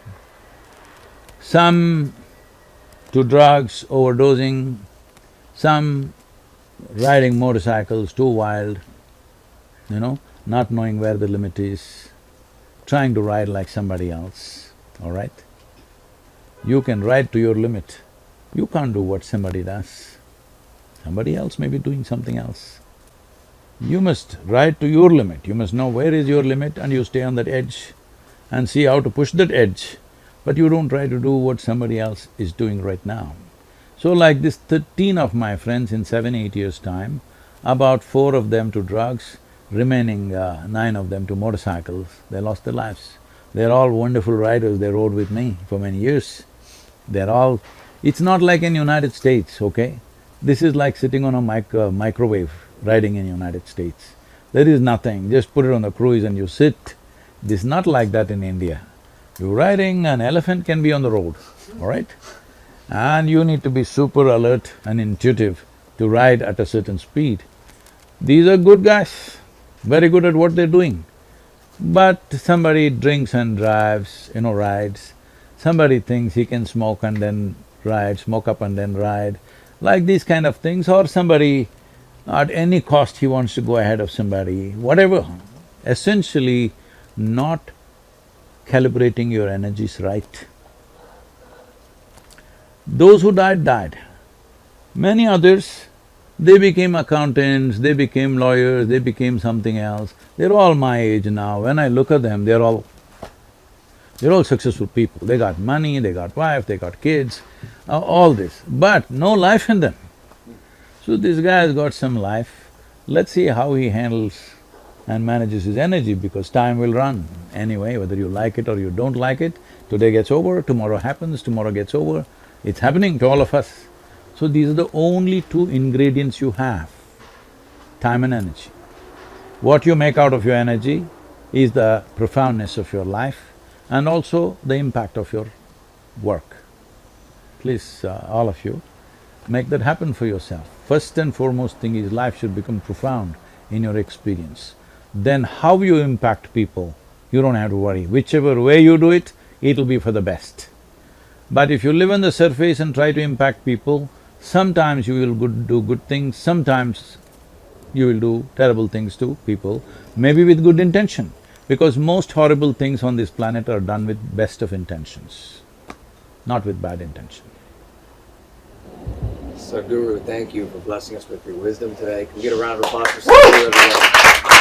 Some to drugs, overdosing, some riding motorcycles too wild, not knowing where the limit is, trying to ride like somebody else, all right? You can ride to your limit. You can't do what somebody does. Somebody else may be doing something else. You must ride to your limit. You must know where is your limit and you stay on that edge and see how to push that edge. But you don't try to do what somebody else is doing right now. So like this 13 of my friends in 7-8 years' time, about 4 of them to drugs, remaining 9 of them to motorcycles, they lost their lives. They're all wonderful riders, they rode with me for many years. They're all… It's not like in United States, okay? This is like sitting on a microwave riding in United States. There is nothing, just put it on the cruise and you sit. This is not like that in India. You're riding, an elephant can be on the road, all right? And you need to be super alert and intuitive to ride at a certain speed. These are good guys, very good at what they're doing. But somebody drinks and drives, rides. Somebody thinks he can smoke and then ride, smoke up and then ride, like these kind of things. Or somebody, at any cost he wants to go ahead of somebody, whatever. Essentially, not calibrating your energies right. Those who died, died. Many others, they became accountants, they became lawyers, they became something else. They're all my age now. When I look at them, they're all successful people. They got money, they got wife, they got kids, all this, but no life in them. So this guy has got some life. Let's see how he handles and manages his energy, because time will run anyway, whether you like it or you don't like it. Today gets over, tomorrow happens, tomorrow gets over. It's happening to all of us. So these are the only 2 ingredients you have, time and energy. What you make out of your energy is the profoundness of your life and also the impact of your work. Please, all of you, Make that happen for yourself. First and foremost thing is life should become profound in your experience. Then how you impact people, you don't have to worry. Whichever way you do it, it'll be for the best. But if you live on the surface and try to impact people, sometimes you will do good things, sometimes you will do terrible things to people, maybe with good intention. Because most horrible things on this planet are done with best of intentions, not with bad intention. Sadhguru, thank you for blessing us with your wisdom today. Can we get a round of applause for Sadhguru, everyone?